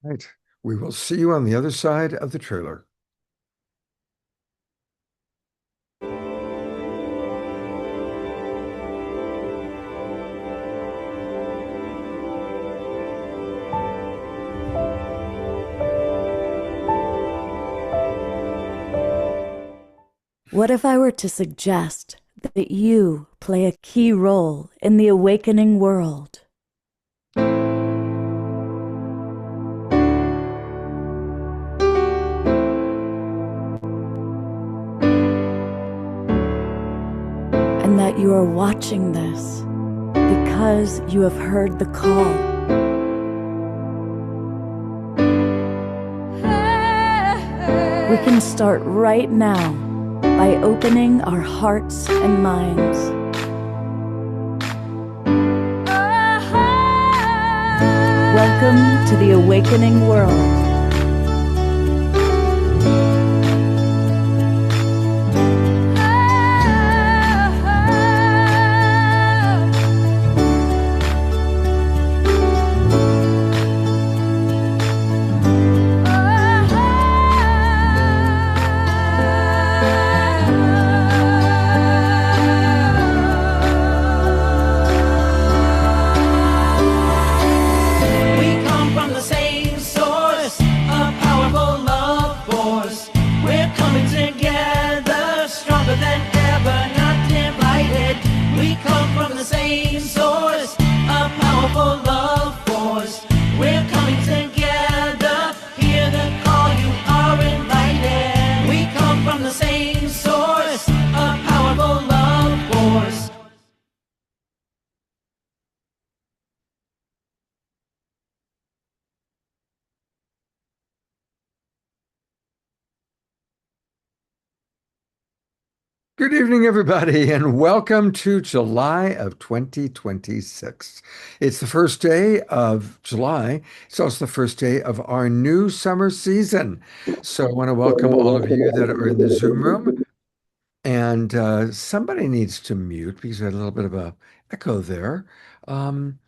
Right. We will see you on the other side of the trailer. What if I were to suggest that you play a key role in the awakening world? And that you are watching this because you have heard the call. We can start right now by opening our hearts and minds. Welcome to the awakening world. Good evening, everybody, and welcome to July of 2026. It's the first day of July. It's also the first day of our new summer season. So I want to welcome all of you that are in the Zoom room. And somebody needs to mute because we had a little bit of a echo there. Um,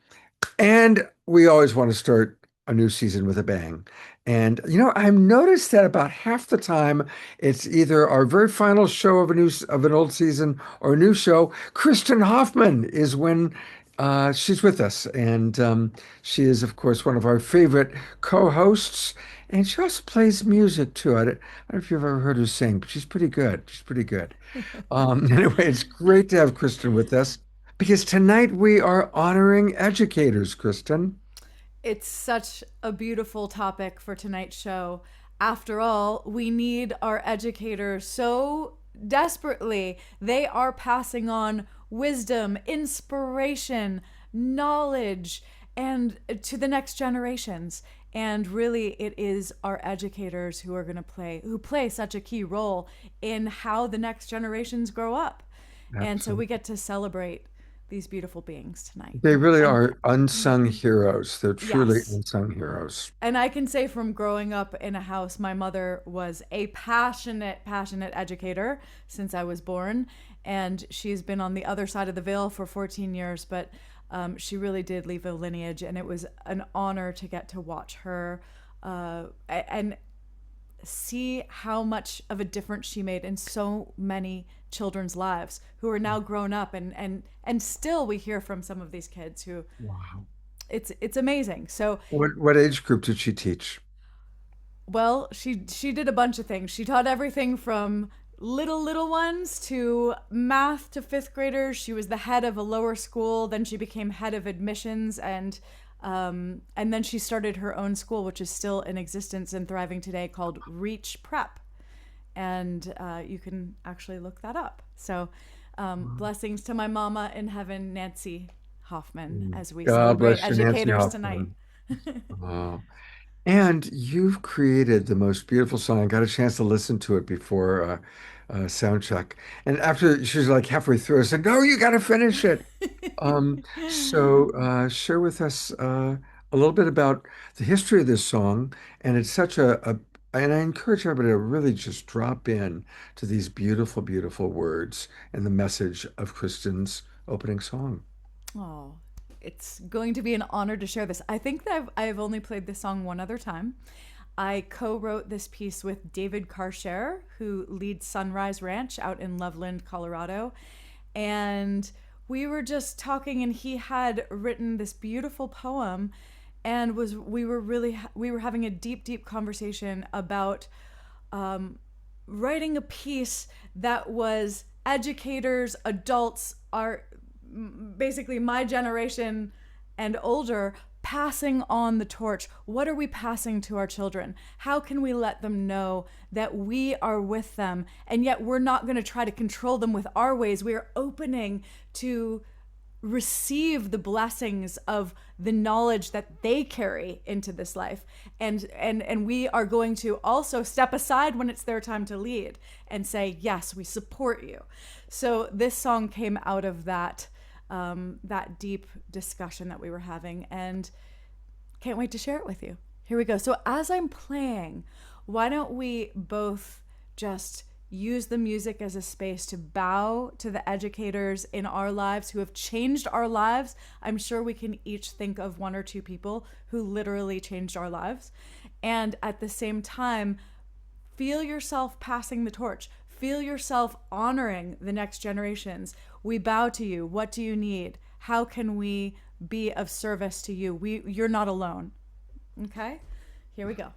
and we always want to start a new season with a bang. And I've noticed that about half the time it's either our very final show of an old season or a new show. Kristin Hoffmann is when she's with us, and she is, of course, one of our favorite co-hosts. And she also plays music too. I don't know if you've ever heard her sing, but she's pretty good. She's pretty good. Anyway, it's great to have Kristin with us because tonight we are honoring educators, Kristin. It's such a beautiful topic for tonight's show. After all, we need our educators so desperately. They are passing on wisdom, inspiration, knowledge, and to the next generations. And really, it is our educators who play such a key role in how the next generations grow up. And so we Absolutely. get to celebrate these beautiful beings tonight. They really And are unsung heroes. They're truly yes, unsung heroes. and I can say from growing up in a house, my mother was a passionate educator since I was born. And she's been on the other side of the veil for 14 years, but she really did leave a lineage. And it was an honor to get to watch her and see how much of a difference she made in so many children's lives who are now grown up. And still we hear from some of these kids who Wow. it's amazing. So What age group did she teach? well, she did a bunch of things. She taught everything from little ones to math to fifth graders. She was the head of a lower school. Then she became head of admissions, and then she started her own school, which is still in existence and thriving today, called Reach Prep. And you can actually look that up. So, blessings to my mama in heaven, Nancy Hoffman, Mm. as we God celebrate bless you, Nancy educators tonight. Hoffman. Oh. And you've created the most beautiful song. I got a chance to listen to it before sound check. And after she was like halfway through, I said, "No, you got to finish it." So share with us a little bit about the history of this song. And it's such and I encourage everybody to really just drop in to these beautiful, beautiful words and the message of Kristin's opening song. Oh, it's going to be an honor to share this. I think that I've only played this song one other time. I co-wrote this piece with David Karcher, who leads Sunrise Ranch out in Loveland, Colorado. And we were just talking, and he had written this beautiful poem, and we were having a deep conversation about writing a piece that was educators, adults, are basically my generation and older, passing on the torch. What are we passing to our children? How can we let them know that we are with them, and yet we're not going to try to control them with our ways? We are opening to receive the blessings of the knowledge that they carry into this life, and we are going to also step aside when it's their time to lead and say, yes, we support you. So this song came out of that deep discussion that we were having, and can't wait to share it with you. Here we go. So as I'm playing, why don't we both just use the music as a space to bow to the educators in our lives who have changed our lives. I'm sure we can each think of one or two people who literally changed our lives. And at the same time, feel yourself passing the torch. Feel yourself honoring the next generations. We bow to you. What do you need? How can we be of service to you? You're not alone. Okay? Here we go.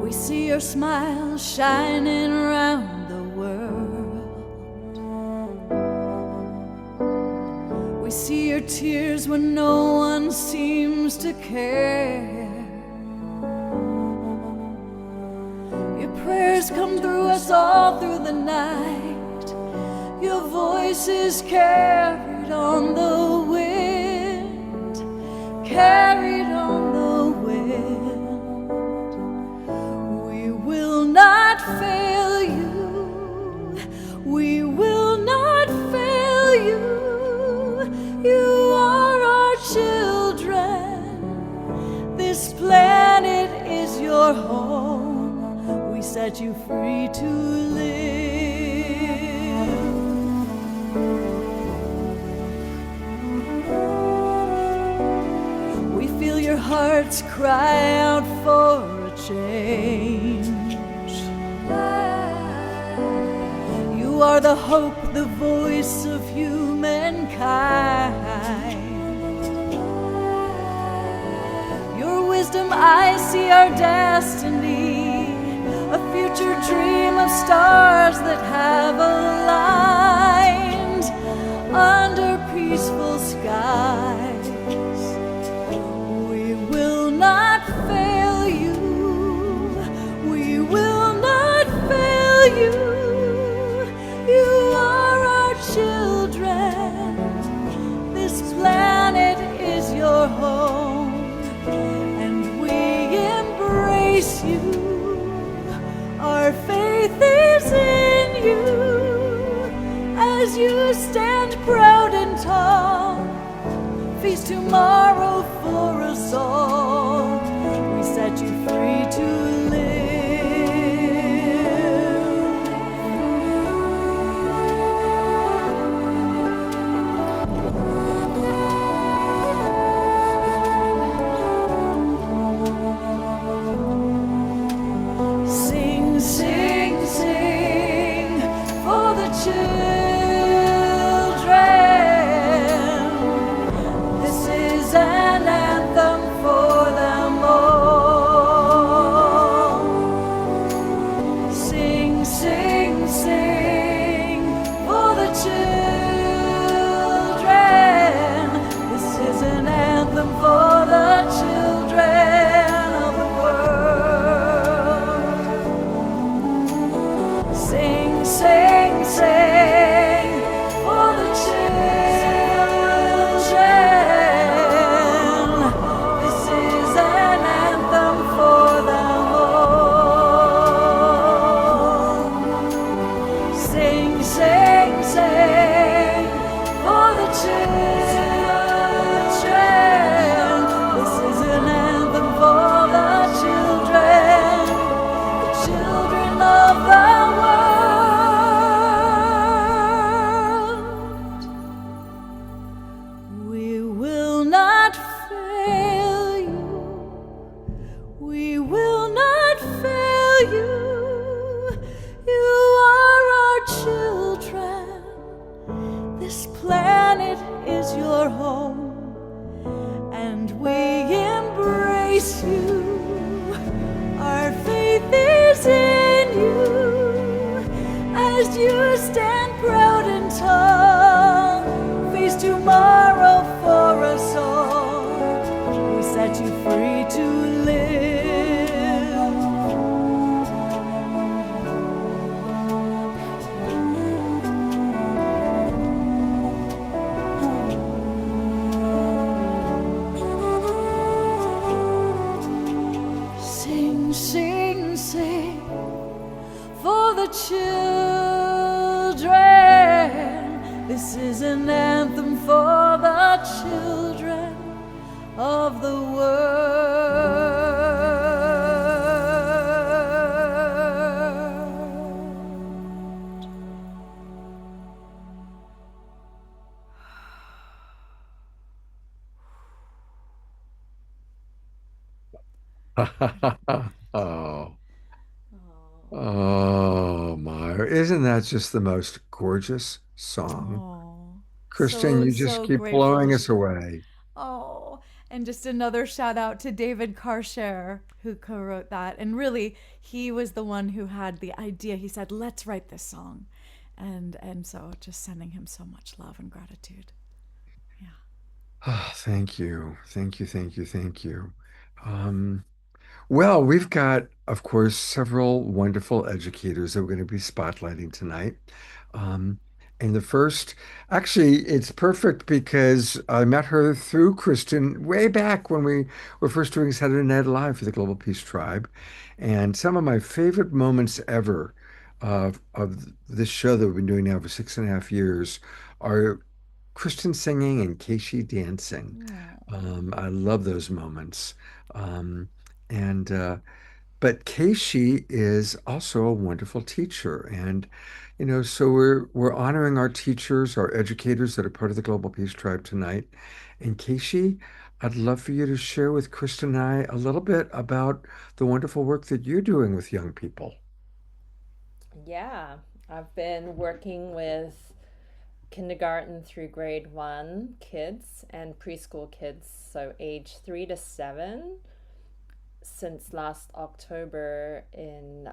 We see your smile shining around the world. We see your tears when no one seems to care. Your prayers come through us all through the night. Your voice is carried on the wind, carried on the wind. Not fail you. We will not fail you. You are our children. This planet is your home. We set you free to live. We feel your hearts cry out for a change. You are the hope, the voice of humankind. Your wisdom, I see our destiny, a future dream of stars that have aligned under peaceful skies. We will not fail you. We will not fail you. You are our children. This planet is your home, and we embrace you. Our faith is in you. As you stand proud and tall, feast tomorrow for us all. We set you free to live. Children, this is an Oh, Oh, oh, my. Isn't that just the most gorgeous song? Oh, Kristin, so, you just so keep grateful to blowing us share. away. Oh, and just another shout out to David Carshare, who co wrote that. And really, he was the one who had the idea. He said, let's write this song. And so just sending him so much love and gratitude. Yeah. Oh, thank you. Thank you. Thank you. Thank you. Um, Well, we've got, of course, several wonderful educators that we're going to be spotlighting tonight. Um, and the first, actually, it's perfect because I met her through Kristin way back when we were first doing Saturday Night Live for the Global Peace Tribe. And some of my favorite moments ever of this show that we've been doing now for 6.5 years are Kristin singing and Kaeshi dancing. Oh. I love those moments. Um, and but Keishi is also a wonderful teacher, and so we're honoring our teachers, our educators that are part of the Global Peace Tribe tonight. And Keishi, I'd love for you to share with Kristen and I a little bit about the wonderful work that you're doing with young people. yeah. I've been working with kindergarten through grade one kids and preschool kids, so age 3 to 7, since last October in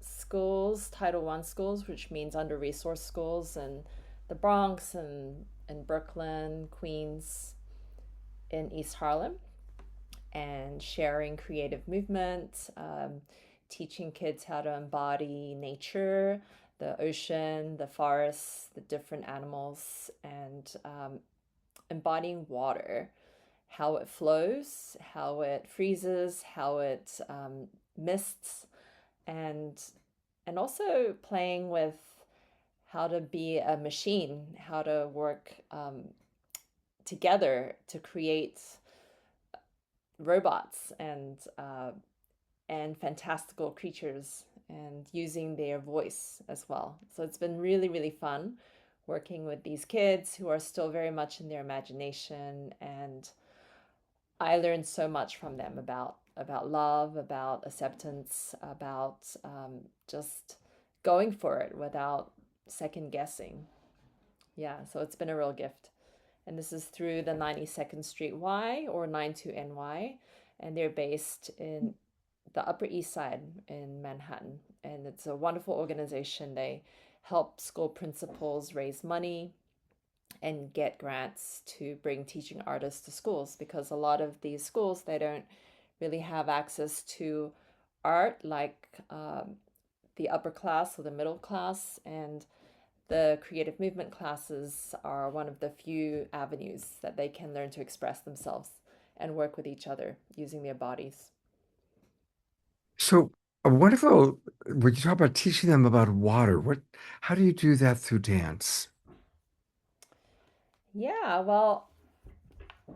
schools, Title I schools, which means under resourced schools in the Bronx and Brooklyn, Queens, in East Harlem, and sharing creative movement, teaching kids how to embody nature, the ocean, the forests, the different animals, and embodying water, how it flows, how it freezes, how it mists, and also playing with how to be a machine, how to work together to create robots and fantastical creatures, and using their voice as well. So it's been really, really fun working with these kids who are still very much in their imagination, and I learned so much from them about love, about acceptance, about just going for it without second guessing. Yeah, so it's been a real gift. And this is through the 92nd Street Y, or 92NY, and they're based in the Upper East Side in Manhattan. And it's a wonderful organization. They help school principals raise money and get grants to bring teaching artists to schools, because a lot of these schools, they don't really have access to art like the upper class or the middle class, and the creative movement classes are one of the few avenues that they can learn to express themselves and work with each other using their bodies. So, what about when you talk about teaching them about water? How do you do that through dance? Yeah, well,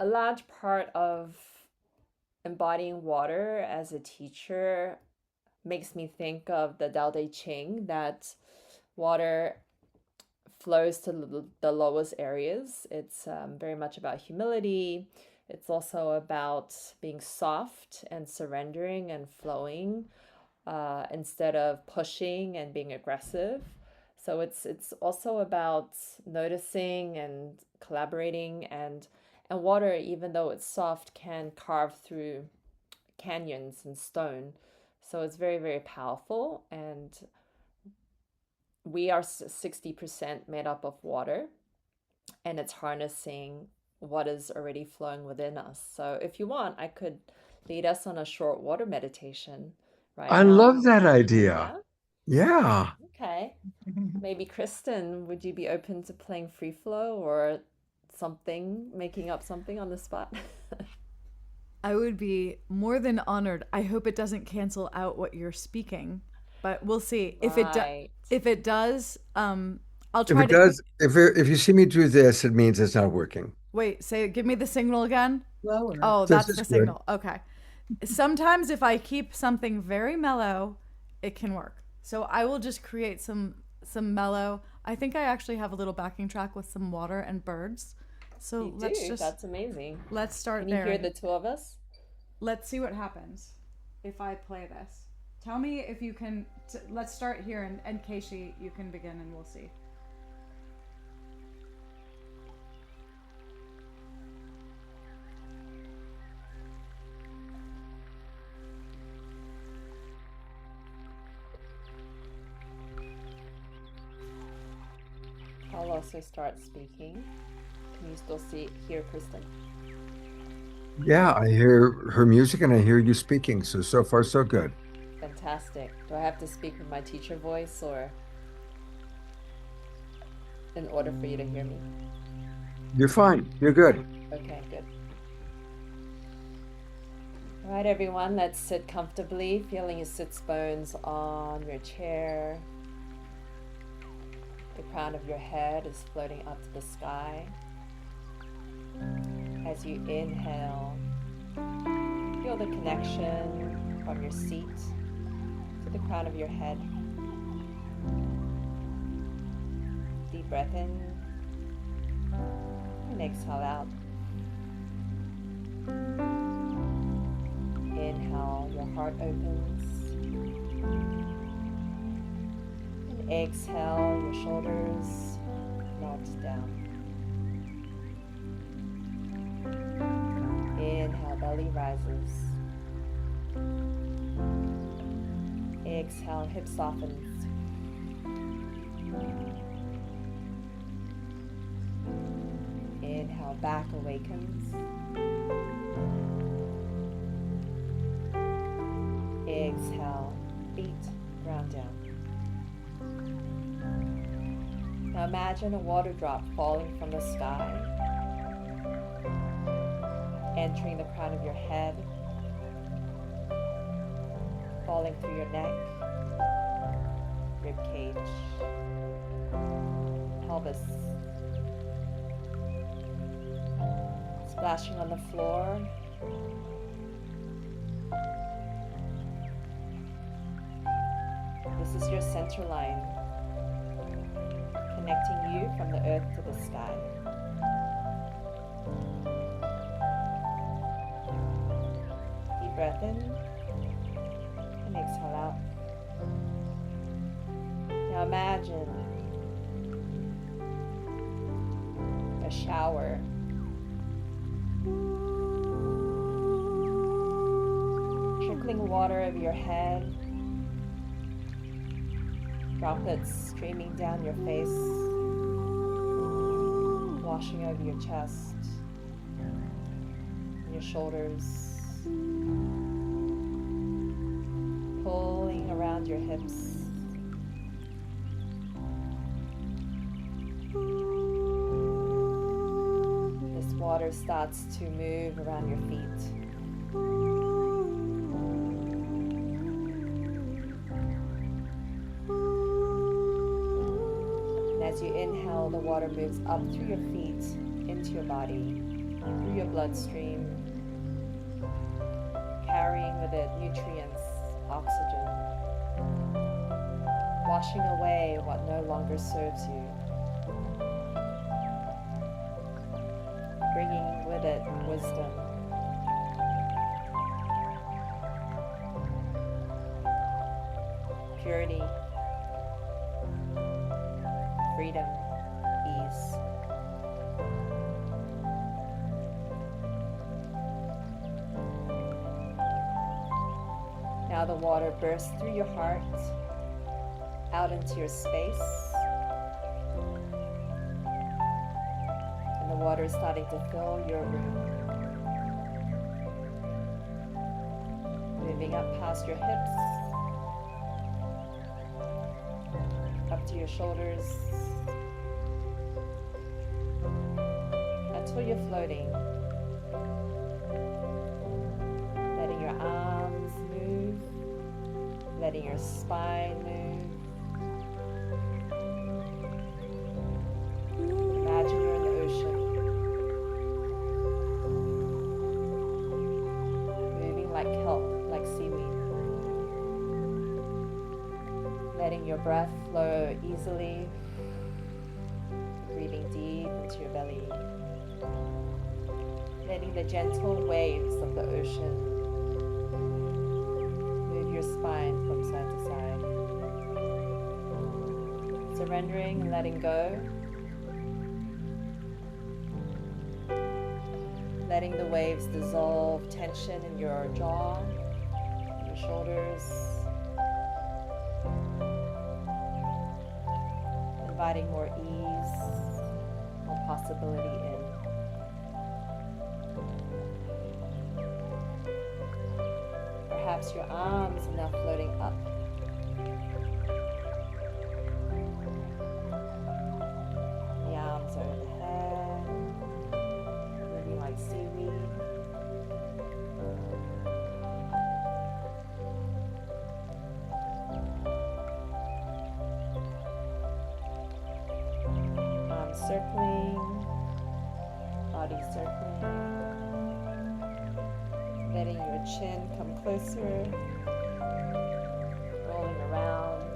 a large part of embodying water as a teacher makes me think of the Tao Te Ching, that water flows to the lowest areas. It's very much about humility. It's also about being soft and surrendering and flowing, instead of pushing and being aggressive. So it's also about noticing and collaborating, and water, even though it's soft, can carve through canyons and stone. So it's very, very powerful, and we are 60% made up of water, and it's harnessing what is already flowing within us. So if you want, I could lead us on a short water meditation right I now. love that idea. Yeah. Yeah. Okay. Maybe Kristen, would you be open to playing free flow or something, making up something on the spot? I would be more than honored. I hope it doesn't cancel out what you're speaking, but we'll see. Right. If it does, I'll If try it to does, if you see me do this, it means it's not working. wait, say give me the signal again. Lower. Oh, This that's is the good. signal. Okay. Sometimes if I keep something very mellow, it can work. So I will just create some mellow. I think I actually have a little backing track with some water and birds. You So do? That's amazing. let's Can start you there. hear the two of us? let's see what happens if I play this. Tell me if you can. Let's start here, and Kaeshi, you can begin, and we'll see. I'll also start speaking. Can you still hear Kristin? Yeah, I hear her music and I hear you speaking. So far, so good. Fantastic. Do I have to speak with my teacher voice or in order for you to hear me? You're fine. You're good. Okay, good. All right, everyone, let's sit comfortably, feeling your sits bones on your chair. The crown of your head is floating up to the sky. As you inhale, feel the connection from your seat to the crown of your head. Deep breath in and exhale out. Inhale, your heart opens. And exhale, your shoulders melt down. Inhale, belly rises. Exhale, hip softens. Inhale, back awakens. Exhale, feet ground down. Now imagine a water drop falling from the sky, entering the crown of your head, falling through your neck, rib cage, pelvis, splashing on the floor. This is your center line, connecting you from the earth to the sky. Deep breath in and exhale out. Now imagine a shower. Trickling water over your head, droplets streaming down your face, washing over your chest, and your shoulders, pulling around your hips. This water starts to move around your feet. As you inhale, the water moves up through your feet, into your body, through your bloodstream, carrying with it nutrients, oxygen, washing away what no longer serves you, bringing with it wisdom, purity, freedom, ease. Now the water bursts through your heart, out into your space. And the water is starting to fill your room. Moving up past your hips, up to your shoulders, until you're floating, letting your arms move, letting your spine move. Imagine you're in the ocean, moving like kelp, like seaweed, letting your breath flow easily, breathing deep into your belly, letting the gentle waves of the ocean Surrendering and letting go. Letting the waves dissolve tension in your jaw, your shoulders. Inviting more ease, more possibility in. Perhaps your arms are now floating up. The arms are overhead, moving like seaweed. Arms circling, body circling. Letting your chin come closer, rolling around,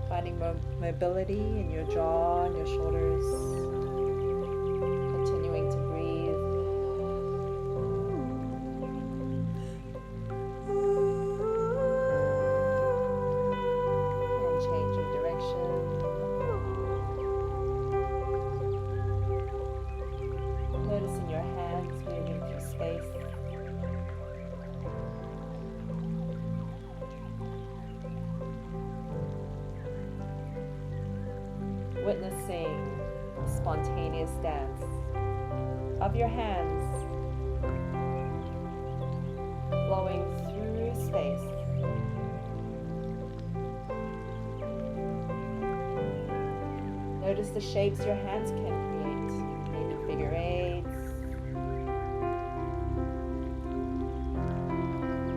finding mobility in your jaw and your shoulders, continuing to breathe, and changing direction. Noticing your hands moving through space. Witnessing the spontaneous dance of your hands flowing through space. Notice the shapes your hands can create, maybe figure eights,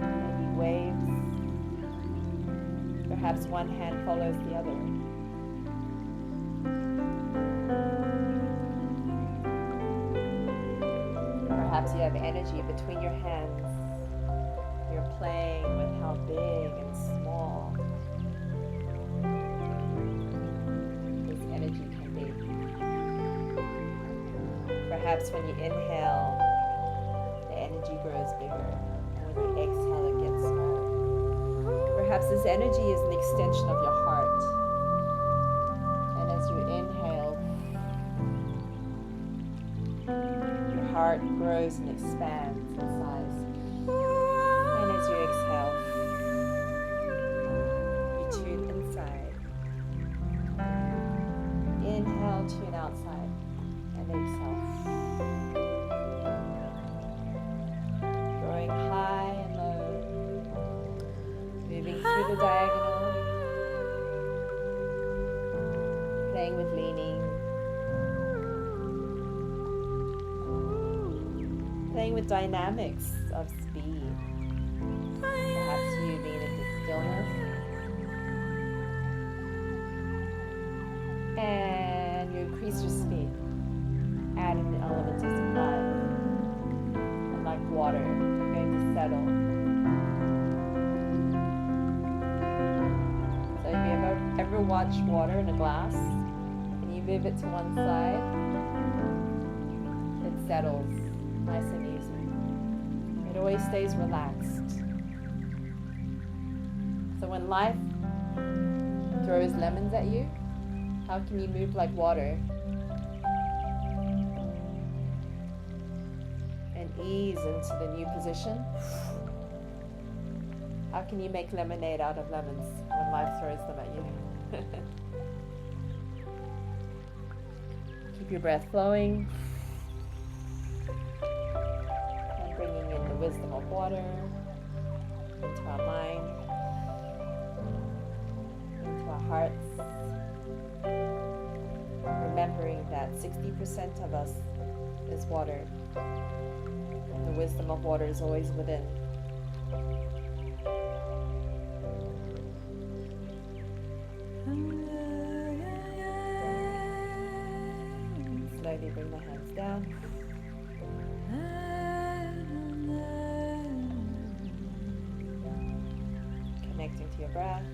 maybe waves. Perhaps one hand follows the other. Perhaps you have energy between your hands. You're playing with how big and small this energy can be. Perhaps when you inhale, the energy grows bigger, and when you exhale, it gets smaller. Perhaps this energy is an extension of your heart. And as you inhale, your heart grows and expands in size. And as you exhale, you tune inside. Inhale, tune outside, and exhale. Growing high and low, moving through the diagonal, playing with leaning, playing with dynamics of speed. Perhaps you lean into stillness and you increase your speed, adding the element of surprise. And like water, you're going to settle. So if you ever watch water in a glass and you move it to one side, it settles nice and easy. It always stays relaxed. So when life throws lemons at you, how can you move like water and ease into the new position? How can you make lemonade out of lemons when life throws them at you? Keep your breath flowing and bringing in the wisdom of water into our mind, into our hearts. Remembering that 60% of us is water, and the wisdom of water is always within. And slowly bring the hands down. Connecting to your breath.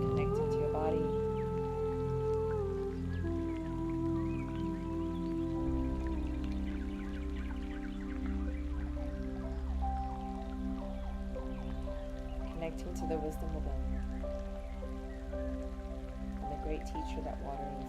Connecting to your body. into the wisdom within and the great teacher that water is.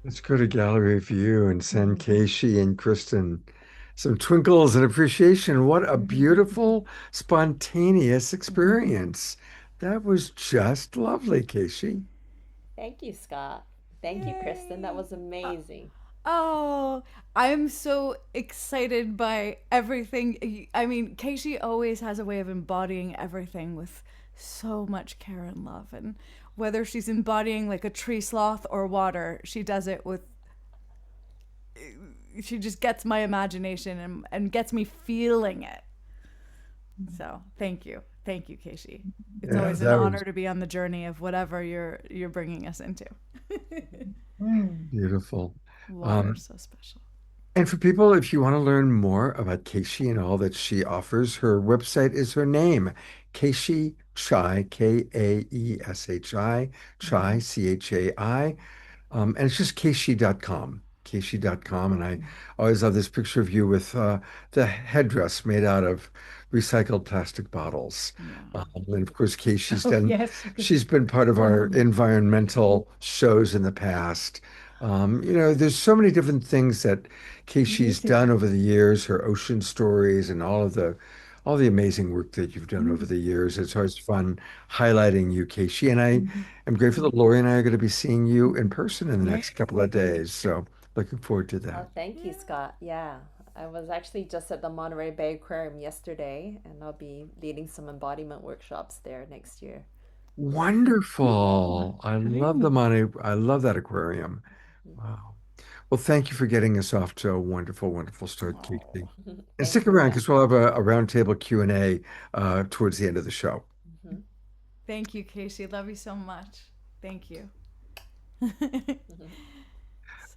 Let's go to gallery view and send Kaeshi and Kristin some twinkles and appreciation. What a beautiful, spontaneous experience. That was just lovely, Kaeshi. Thank you, Scott. Thank you, Kristin. That Yay. was amazing. Oh, I'm so excited by everything. I mean, Katie always has a way of embodying everything with so much care and love. And whether she's embodying like a tree sloth or water, she does it with, she just gets my imagination and gets me feeling it. So thank you. Thank you, Katie. It's Yeah, always an that was honor to be on the journey of whatever you're bringing us into. beautiful. Water Um, is so special. and for people, if you want to learn more about Kaeshi and all that she offers, her website is her name, Kaeshi Chai, Kaeshi, Chai, Chai. And it's just Kaeshi.com. And I always love this picture of you with the headdress made out of recycled plastic bottles. Yeah. And of course, Kaeshi's Oh, done, yes. she's been part of our environmental shows in the past. There's so many different things that Kaeshi's Amazing. done over the years, her ocean stories and all the amazing work that you've done over the years. It's always fun highlighting you, Kaeshi. And I'm grateful that Lori and I are going to be seeing you in person in the Yeah. next couple of days. So looking forward to Oh, that. thank you, Scott. Yeah, I was actually just at the Monterey Bay Aquarium yesterday, and I'll be leading some embodiment workshops there next year. Wonderful. I love the money. I love that aquarium. Mhm. Wow. Well, thank you for getting us off to a wonderful, wonderful start, Oh. Katie. And Thank stick you, around Scott. because we'll have a roundtable Q&A towards the end of the show. Hmm. Thank you, Casey. Love you so much. Thank you. Hmm.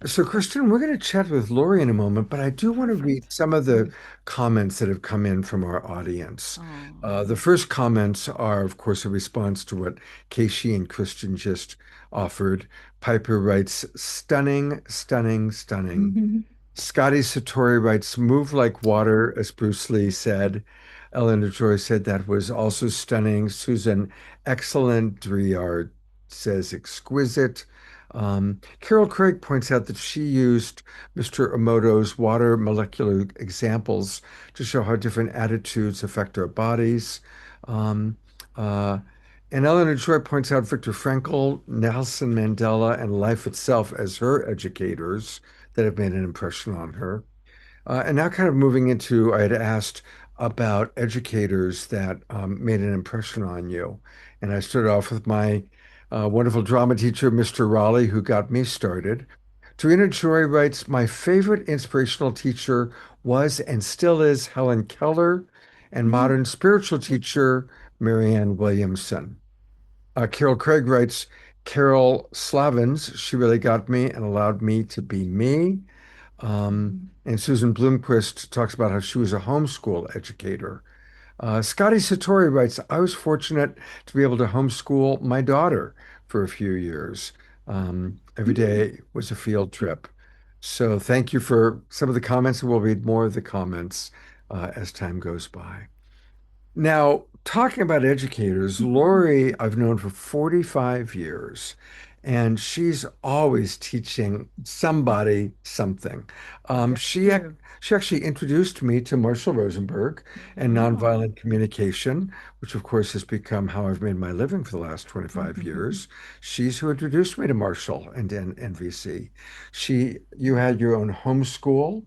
So, Kristen, we're going to chat with Lori in a moment, but I do want to read Perfect. some of the comments that have come in from our audience. Oh. The first comments are, of course, a response to what Keishi and Kristen just offered. Piper writes, stunning, stunning, stunning. Scotty Satori writes, move like water, as Bruce Lee said. Eleanor Joy said that was also stunning. Susan, excellent. Driard says, exquisite. Carol Craig points out that she used Mr. Emoto's water molecular examples to show how different attitudes affect our bodies. Um, uh, and Eleanor Joy points out Viktor Frankl, Nelson Mandela, and life itself as her educators that have made an impression on her. And now, kind of moving into, I had asked about educators that made an impression on you. And I started off with my wonderful drama teacher, Mr. Raleigh, who got me started. Tarina Joy writes, my favorite inspirational teacher was and still is Helen Keller, and modern spiritual teacher, Marianne Williamson. Carol Craig writes, Carol Slavins, she really got me and allowed me to be me. And Susan Bloomquist talks about how she was a homeschool educator. Scotty Satori writes, I was fortunate to be able to homeschool my daughter for a few years. Every day was a field trip. So thank you for some of the comments, and we'll read more of the comments as time goes by. Now, talking about educators, Lori, I've known for 45 years, and she's always teaching somebody something. Very true. She actually introduced me to Marshall Rosenberg and Oh. nonviolent communication, which of course has become how I've made my living for the last 25 years. She's who introduced me to Marshall and NVC. You had your own homeschool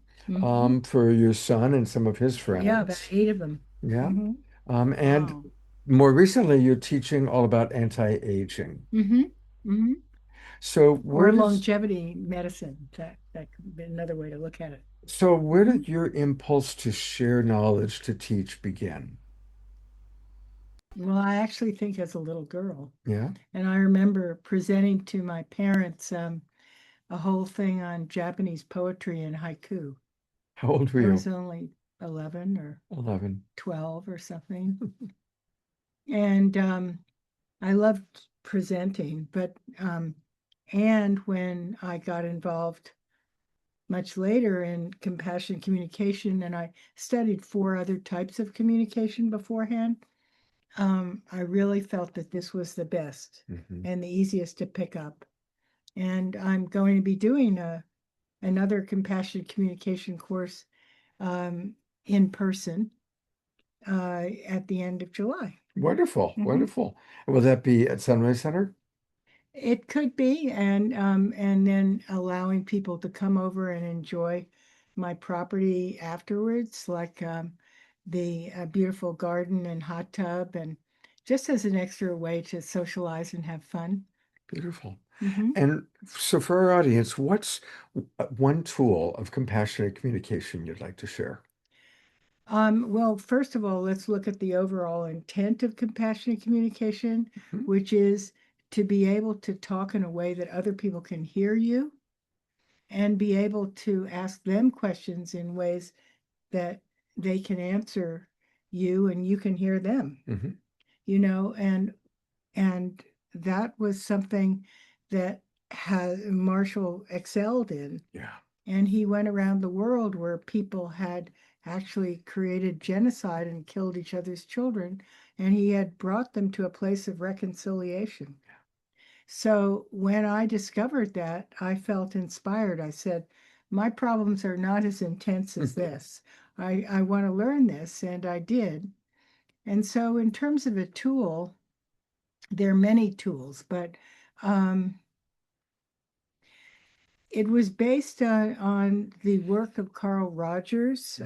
for your son and some of his Yeah, about friends. 8 of them. Yeah. Hmm. And Wow. more recently, you're teaching all about anti-aging. Hmm. Hmm. So Or where does longevity medicine. That could be another way to look at it. So where Mhm. did your impulse to share knowledge to teach begin? Well, I actually think as a little girl, Yeah. and I remember presenting to my parents a whole thing on Japanese poetry and haiku. How old were I you? was only 11 or 11. 12 or something. And I loved presenting, but and when I got involved much later in compassion communication, and I studied 4 other types of communication beforehand, I really felt that this was the best Hmm. and the easiest to pick up. And I'm going to be doing another compassion communication course um, in person at the end of July. Wonderful, Mhm. wonderful. Will that be at Sunrise Center? It could be, and then allowing people to come over and enjoy my property afterwards, like the beautiful garden and hot tub, and just as an extra way to socialize and have fun. Beautiful. Hmm. And so for our audience, what's one tool of compassionate communication you'd like to share? Well, first of all, let's look at the overall intent of compassionate communication, Mhm. which is to be able to talk in a way that other people can hear you and be able to ask them questions in ways that they can answer you and you can hear them, Mhm. and that was something that Marshall excelled in. Yeah, And he went around the world where people had actually created genocide and killed each other's children, and he had brought them to a place of reconciliation. So when I discovered that, I felt inspired. I said, my problems are not as intense as this. I want to learn this, and I did. And so, in terms of a tool, there are many tools, but um, it was based on the work of Carl Rogers,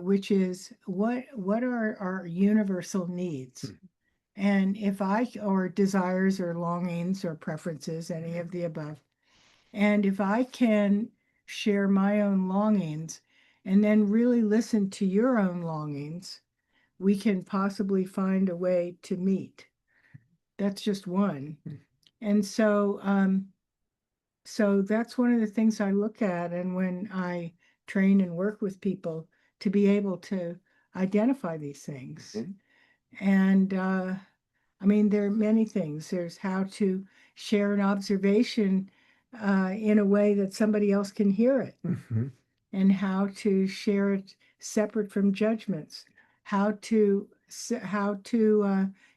which is what are our universal needs, and if I or desires or longings or preferences, any of the above, and if I can share my own longings and then really listen to your own longings, we can possibly find a way to meet. That's just one. And so that's one of the things I look at. And when I train and work with people, to be able to identify these things. Mhm. And I mean, there are many things. There's how to share an observation in a way that somebody else can hear it, Mhm. and how to share it separate from judgments, how to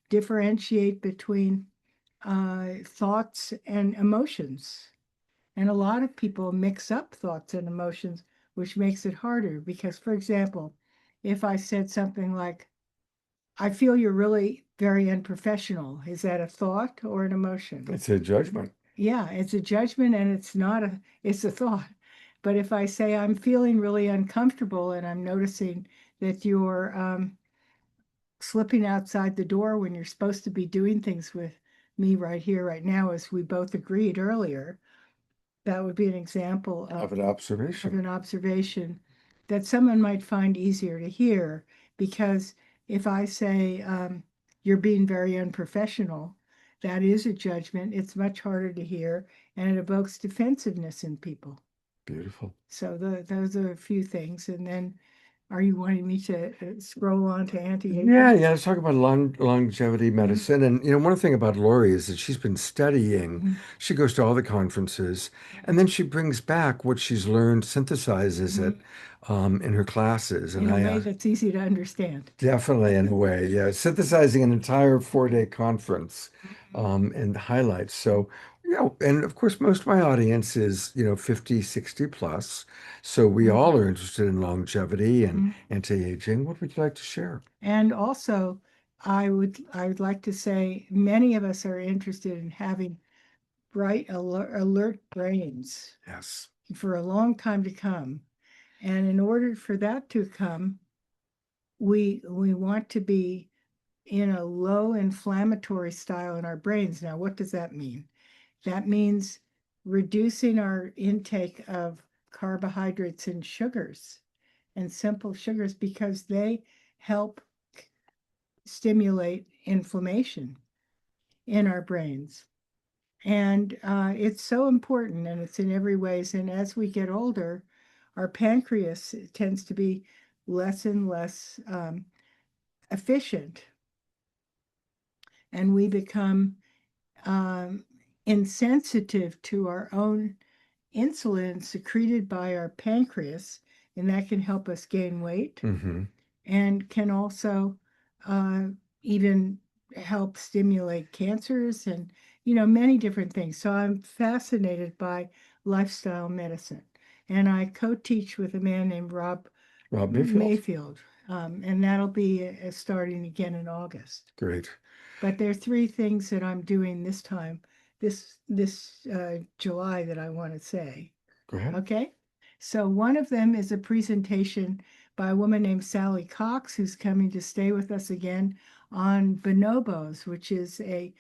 differentiate between thoughts and emotions. And a lot of people mix up thoughts and emotions, which makes it harder because, for example, if I said something like, I feel you're really very unprofessional, is that a thought or an emotion? It's a judgment. Yeah, it's a judgment and it's a thought. But if I say I'm feeling really uncomfortable and I'm noticing that you're slipping outside the door when you're supposed to be doing things with me right here, right now, as we both agreed earlier, that would be an example Of an of observation. an observation that someone might find easier to hear. Because if I say, you're being very unprofessional, that is a judgment. It's much harder to hear and it evokes defensiveness in people. Beautiful. So those are a few things. And then are you wanting me to scroll on to Yeah, anti-aging? yeah. Let's talk about longevity Mhm. medicine. And one thing about Lori is that she's been studying. Mhm. She goes to all the conferences, and then she brings back what she's learned, synthesizes it Mhm. in her classes. And In a I way that's easy to understand. definitely, in a way, yeah, synthesizing an entire 4-day conference Mhm. and highlights. So, and of course, most of my audience is, 50, 60 plus. So we all Mhm. are interested in longevity and Mhm. anti-aging. What would you like to share? And also, I would like to say many of us are interested in having bright, alert brains Yes. for a long time to come. And in order for that to come, we want to be in a low inflammatory style in our brains. Now, what does that mean? That means reducing our intake of carbohydrates and sugars and simple sugars because they help stimulate inflammation in our brains. And it's so important, and it's in every ways. And as we get older, our pancreas tends to be less and less efficient, and we become insensitive to our own insulin secreted by our pancreas, and that can help us gain weight and can also even help stimulate cancers and many different things. So I'm fascinated by lifestyle medicine, and I co-teach with a man named Rob Mayfield, and that'll be starting again in August. Great. But there are 3 things that I'm doing this time, this July, that I want to say. Go ahead. Okay. So one of them is a presentation by a woman named Sally Cox, who's coming to stay with us again on bonobos, which is a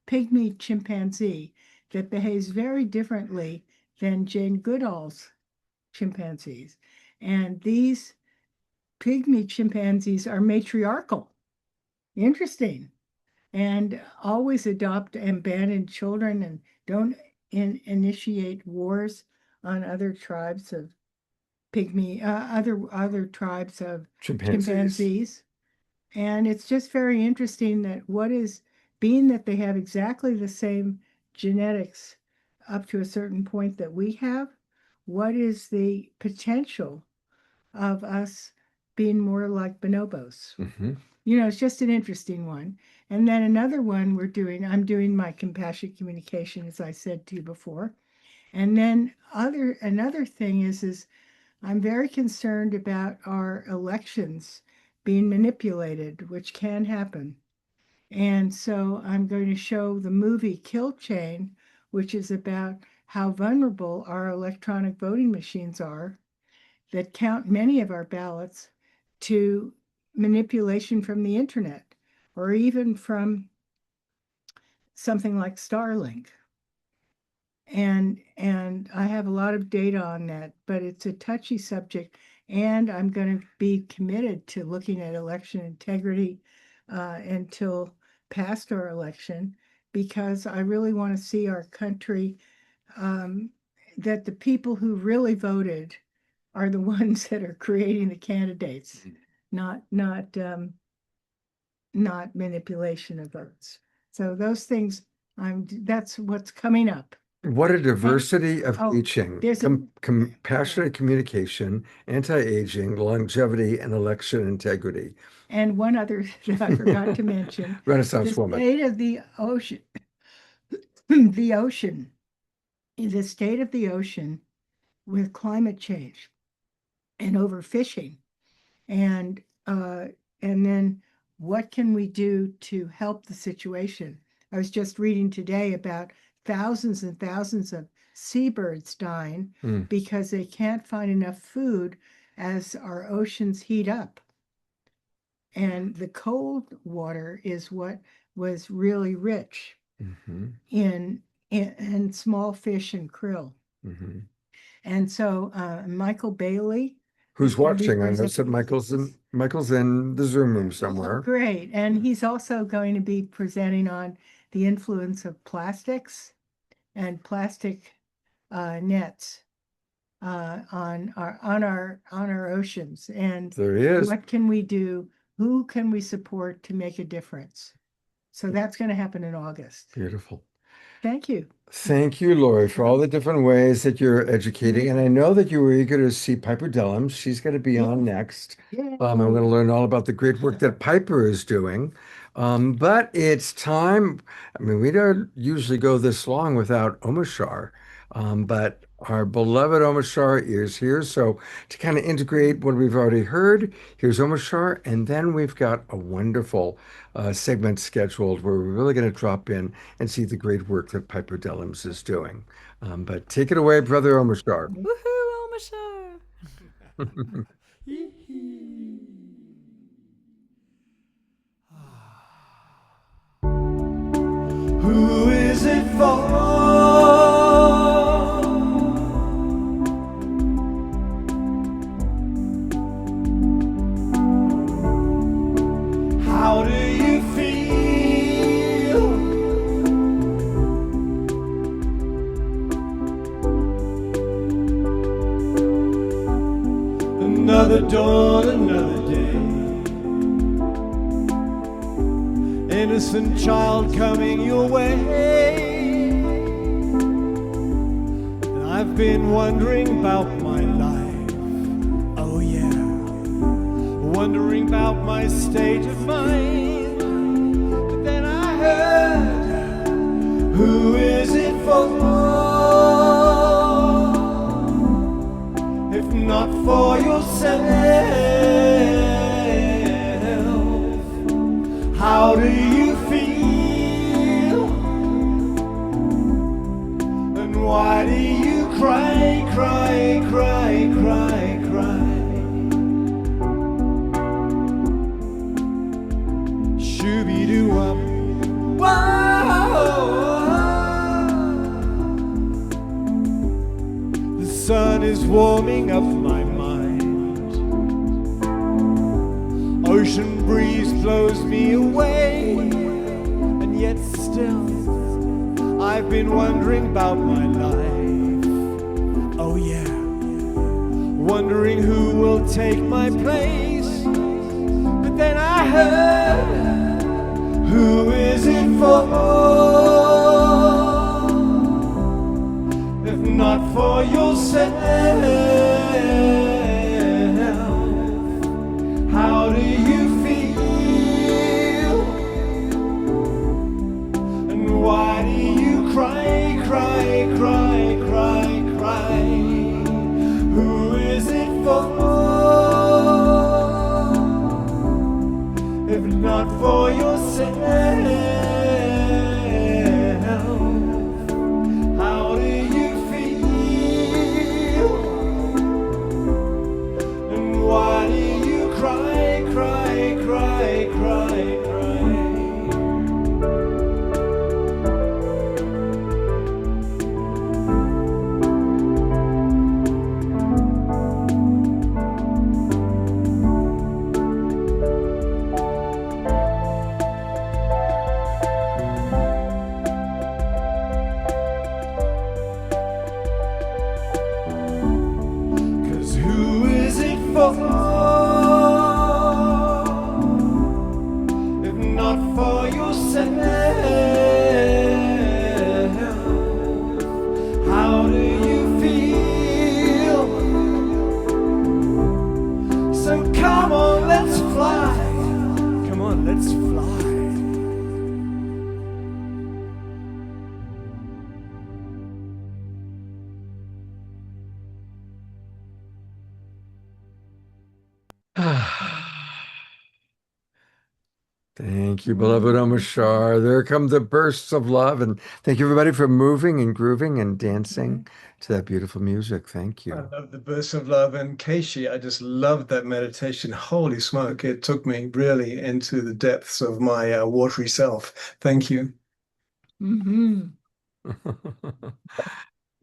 pygmy chimpanzee that behaves very differently than Jane Goodall's chimpanzees. And these pygmy chimpanzees are matriarchal. Interesting. And always adopt abandoned children and don't initiate wars on other tribes of other tribes of chimpanzees. And it's just very interesting that being that they have exactly the same genetics up to a certain point that we have, what is the potential of us being more like bonobos? It's just an interesting one. And then another one I'm doing my compassionate communication, as I said to you before. And then another thing is I'm very concerned about our elections being manipulated, which can happen. And so I'm going to show the movie Kill Chain, which is about how vulnerable our electronic voting machines are that count many of our ballots, to manipulation from the internet or even from something like Starlink. And I have a lot of data on that, but it's a touchy subject, and I'm going to be committed to looking at election integrity until past our election, because I really want to see our country, that the people who really voted are the ones that are creating the candidates, not manipulation of votes. So those things, that's what's coming up. What a diversity of oh, teaching. there's a- Compassionate communication, anti-aging, longevity, and election integrity. And one other that I forgot to mention, Renaissance the woman. state of the ocean, the state of the ocean with climate change and overfishing. And then what can we do to help the situation? I was just reading today about thousands and thousands of seabirds dying because they can't find enough food as our oceans heat up. And the cold water is what was really rich in small fish and krill. And so Michael Bailey, who's watching? I know said Michael's in the Zoom room somewhere. Great. And he's also going to be presenting on the influence of plastics and plastic nets on our oceans. And there he is. What can we do? Who can we support to make a difference? So that's going to happen in August. Beautiful. Thank you. Thank you, Lori, for all the different ways that you're educating. And I know that you were eager to see Piper Dellums. She's going to be on next. I'm going to learn all about the great work that Piper is doing. But it's time. I mean, we don't usually go this long without Omashar, but our beloved Omashar is here. So to kind of integrate what we've already heard, here's Omashar, and then we've got a wonderful segment scheduled where we're really going to drop in and see the great work that Piper Dellums is doing. But take it away, Brother Omashar. Woohoo, Omashar! Who is it for? dawn another day. Innocent child coming your way. And I've been wondering about my life. Oh yeah, wondering about my state of mind. But then I heard, who is it for? If not for yourself, how do you feel? And why do you cry, cry, cry, cry, cry? Shooby-doo-wop. Whoa! The sun is warming up my mind. Ocean breeze blows me away. And yet still I've been wondering about my life. Oh yeah, wondering who will take my place. But then I heard, who is it for? If not for yourself, how do you feel? And why do you cry, cry, cry, cry, cry? Who is it for? If not for yourself, how do you feel? And why do you cry, cry, cry, cry, cry? Cause who is it for? If not for yourself, how do you feel? So come on, let's fly. Come on, let's fly. Thank you, beloved Omashar. There come the bursts of love. And thank you, everybody, for moving and grooving and dancing to that beautiful music. Thank I you. love the burst of love. And Kaeshi, I just loved that meditation. Holy smoke, it took me really into the depths of my watery self. Thank you. Mhm.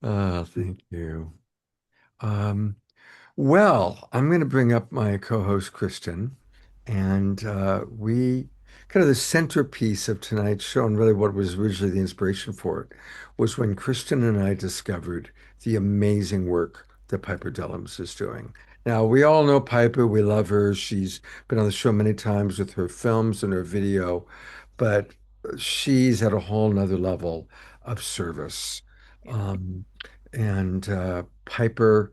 Thank you. Um, well, I'm going to bring up my co-host, Kristin, and we kind of the centerpiece of tonight's show, and really what was originally the inspiration for it, was when Kristin and I discovered the amazing work that Piper Dellums is doing. Now, we all know Piper, we love her. She's been on the show many times with her films and her video, but she's at a whole nother level of service. Um, and Piper,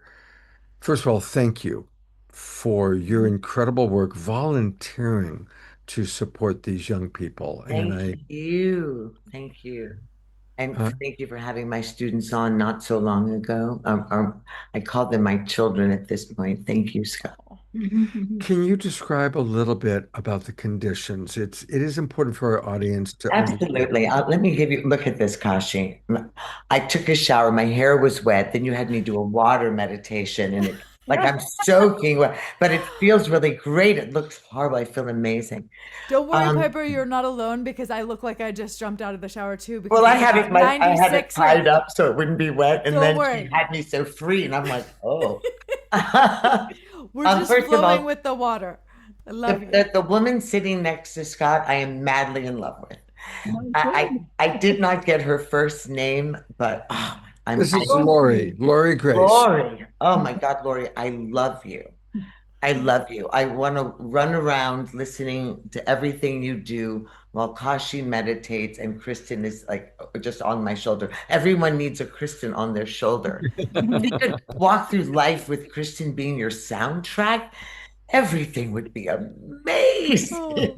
first of all, thank you for your incredible work volunteering to support these young people. And Thank you. Thank you. And uh, thank you for having my students on not so long ago. I call them my children at this point. Thank you, Scott. can you describe a little bit about the conditions? It is important for our audience to understand. Absolutely. Let me give you, look at this, Kashi. I took a shower. My hair was wet. Then you had me do a water meditation and it, like I'm soaking wet, but it feels really great. It looks horrible. I feel amazing. Don't worry, Um, Piper, you're not alone because I look like I just jumped out of the shower too because Well, it's about I had it 96 tied right up so it wouldn't be wet, and Don't then worry. she had me so free, and I'm like, oh. We're just First of flowing all, with the water. I love you. the woman sitting next to Scott, I am madly in love with. My I goodness. I did not get her first name, but This is I Lori Grace. Lori. Oh my God, Lori, I love you. I love you. I want to run around listening to everything you do while Kashi meditates and Kristin is like just on my shoulder. Everyone needs a Kristin on their shoulder. If you could walk through life with Kristin being your soundtrack, everything would be amazing. Oh.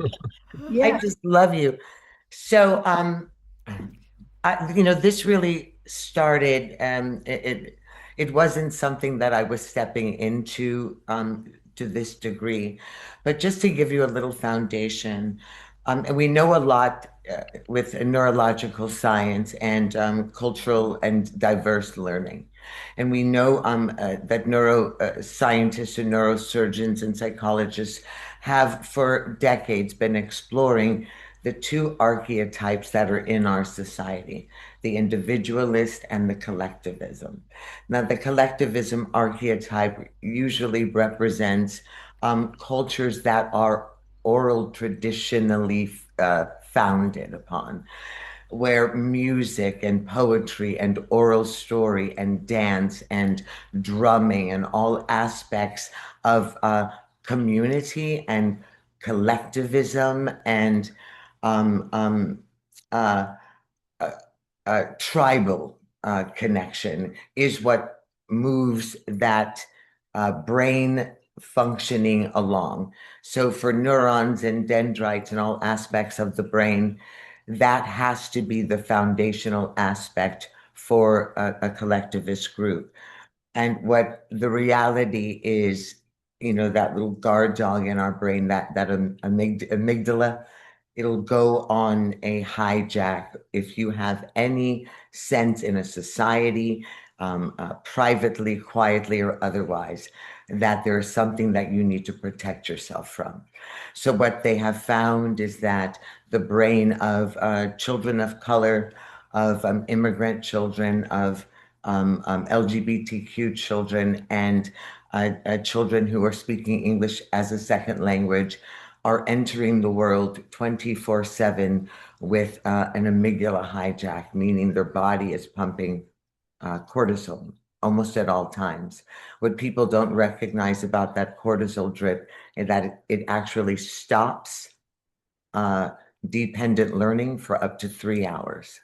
I Yeah. just love you. So, this really started, it wasn't something that I was stepping into to this degree, but just to give you a little foundation, and we know a lot with neurological science and cultural and diverse learning. And we know that neuroscientists and neurosurgeons and psychologists have for decades been exploring the two archetypes that are in our society, the individualist and the collectivism. Now, the collectivism archetype usually represents cultures that are oral traditionally founded upon, where music and poetry and oral story and dance and drumming and all aspects of community and collectivism and um, um, uh, tribal connection is what moves that brain functioning along. So, for neurons and dendrites and all aspects of the brain, that has to be the foundational aspect for a collectivist group. And what the reality is, that little guard dog in our brain, that amygdala, it'll go on a hijack if you have any sense in a society, privately, quietly, or otherwise, that there's something that you need to protect yourself from. So, what they have found is that the brain of children of color, of immigrant children, of LGBTQ children, and children who are speaking English as a second language are entering the world 24/7 with an amygdala hijack, meaning their body is pumping cortisol almost at all times. What people don't recognize about that cortisol drip is that it actually stops dependent learning for up to 3 hours.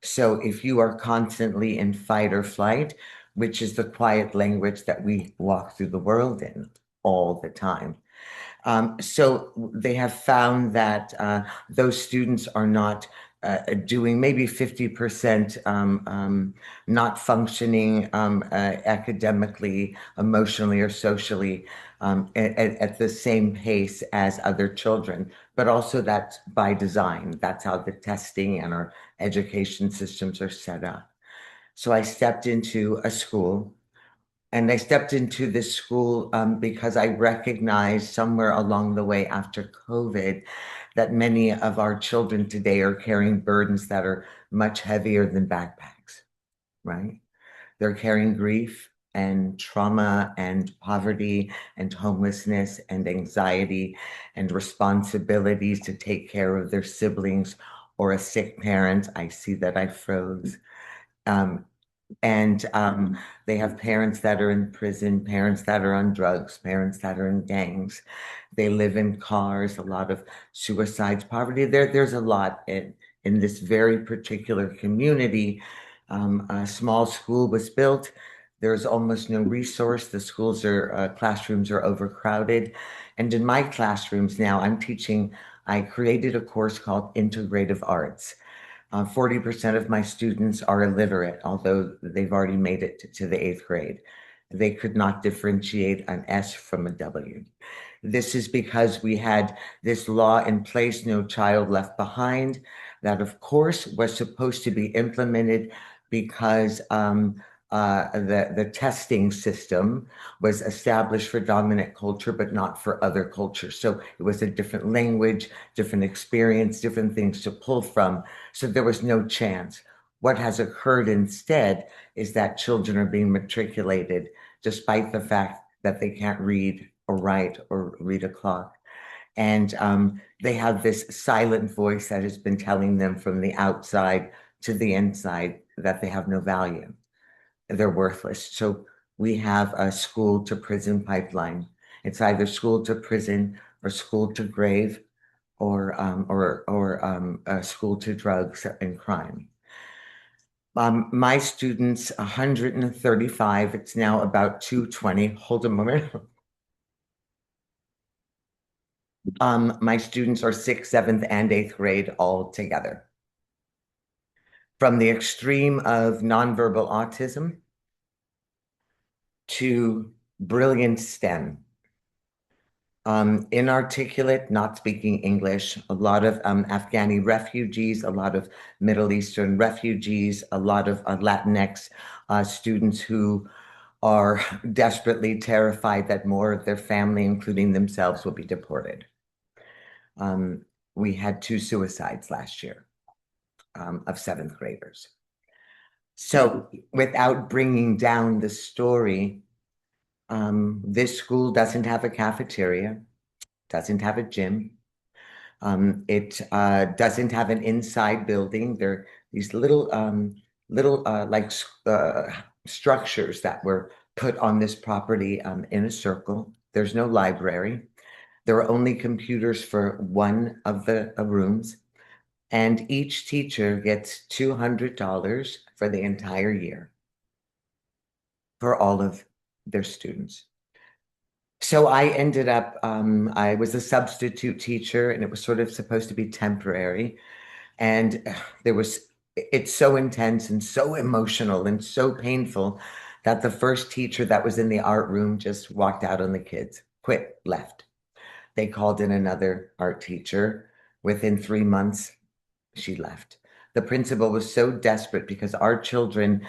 So if you are constantly in fight or flight, which is the quiet language that we walk through the world in all the time, so they have found that those students are not doing maybe 50% not functioning academically, emotionally, or socially at the same pace as other children. But also that's by design. That's how the testing and our education systems are set up. So I stepped into a school, and I stepped into this school because I recognized somewhere along the way after COVID that many of our children today are carrying burdens that are much heavier than backpacks, right? They're carrying grief and trauma and poverty and homelessness and anxiety and responsibilities to take care of their siblings or a sick parent. I see that I froze. And they have parents that are in prison, parents that are on drugs, parents that are in gangs. They live in cars, a lot of suicides, poverty. There's a lot in this very particular community. A small school was built. There's almost no resource. The schools classrooms are overcrowded. And in my classrooms now, I created a course called Integrative Arts. 40% of my students are illiterate, although they've already made it to the 8th grade. They could not differentiate an S from a W. This is because we had this law in place, No Child Left Behind, that of course was supposed to be implemented because the testing system was established for dominant culture, but not for other cultures. So it was a different language, different experience, different things to pull from. So there was no chance. What has occurred instead is that children are being matriculated despite the fact that they can't read or write or read a clock. And they have this silent voice that has been telling them from the outside to the inside that they have no value. They're worthless. So we have a school to prison pipeline. It's either school to prison or school to grave or school to drugs and crime. My students, 135, it's now about 220. Hold a moment. My students are 6th, 7th, and 8th grade all together. From the extreme of nonverbal autism to brilliant STEM. Inarticulate, not speaking English, a lot of Afghani refugees, a lot of Middle Eastern refugees, a lot of Latinx students who are desperately terrified that more of their family, including themselves, will be deported. We had 2 suicides last year of 7th graders. So without bringing down the story, this school doesn't have a cafeteria, doesn't have a gym. It doesn't have an inside building. There are these little structures that were put on this property in a circle. There's no library. There are only computers for one of the rooms, and each teacher gets $200 for the entire year for all of their students. So I ended up, I was a substitute teacher, and it was sort of supposed to be temporary. And it's so intense and so emotional and so painful that the first teacher that was in the art room just walked out on the kids, quit, left. They called in another art teacher. Within 3 months, she left. The principal was so desperate because our children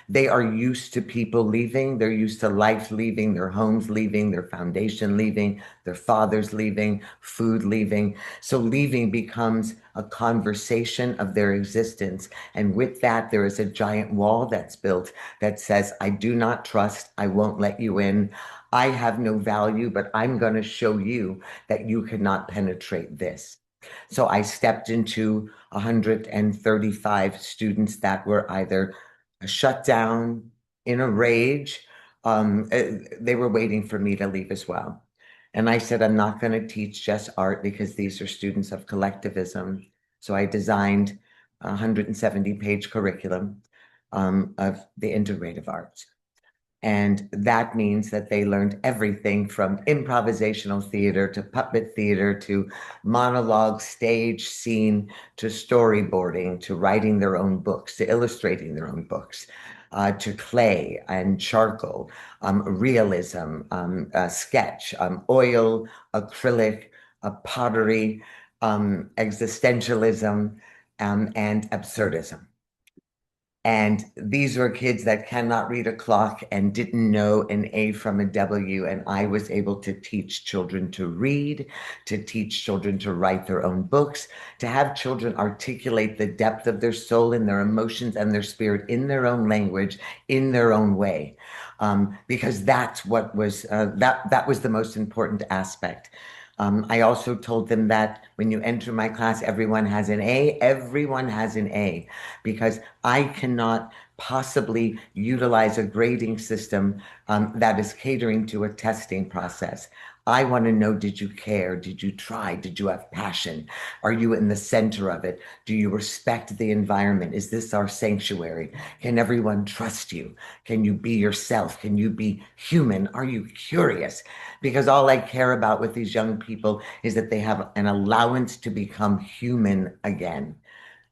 they are used to people leaving. They're used to life leaving, their homes leaving, their foundation leaving, their fathers leaving, food leaving. So leaving becomes a conversation of their existence. And with that, there is a giant wall that's built that says, I do not trust, I won't let you in. I have no value, but I'm going to show you that you cannot penetrate this. So I stepped into 135 students that were either shut down, in a rage. They were waiting for me to leave as well. And I said, I'm not going to teach just art because these are students of collectivism. So I designed a 170-page curriculum of the integrative arts. And that means that they learned everything from improvisational theater to puppet theater to monologue, stage, scene, to storyboarding, to writing their own books, to illustrating their own books, to clay and charcoal, realism, sketch, oil, acrylic, pottery, existentialism, and absurdism. And these were kids that cannot read a clock and didn't know an A from a W. And I was able to teach children to read, to teach children to write their own books, to have children articulate the depth of their soul and their emotions and their spirit in their own language, in their own way. Because that's what was, that was the most important aspect. I also told them that when you enter my class, everyone has an A. Everyone has an A, because I cannot possibly utilize a grading system that is catering to a testing process. I want to know, did you care? Did you try? Did you have passion? Are you in the center of it? Do you respect the environment? Is this our sanctuary? Can everyone trust you? Can you be yourself? Can you be human? Are you curious? Because all I care about with these young people is that they have an allowance to become human again.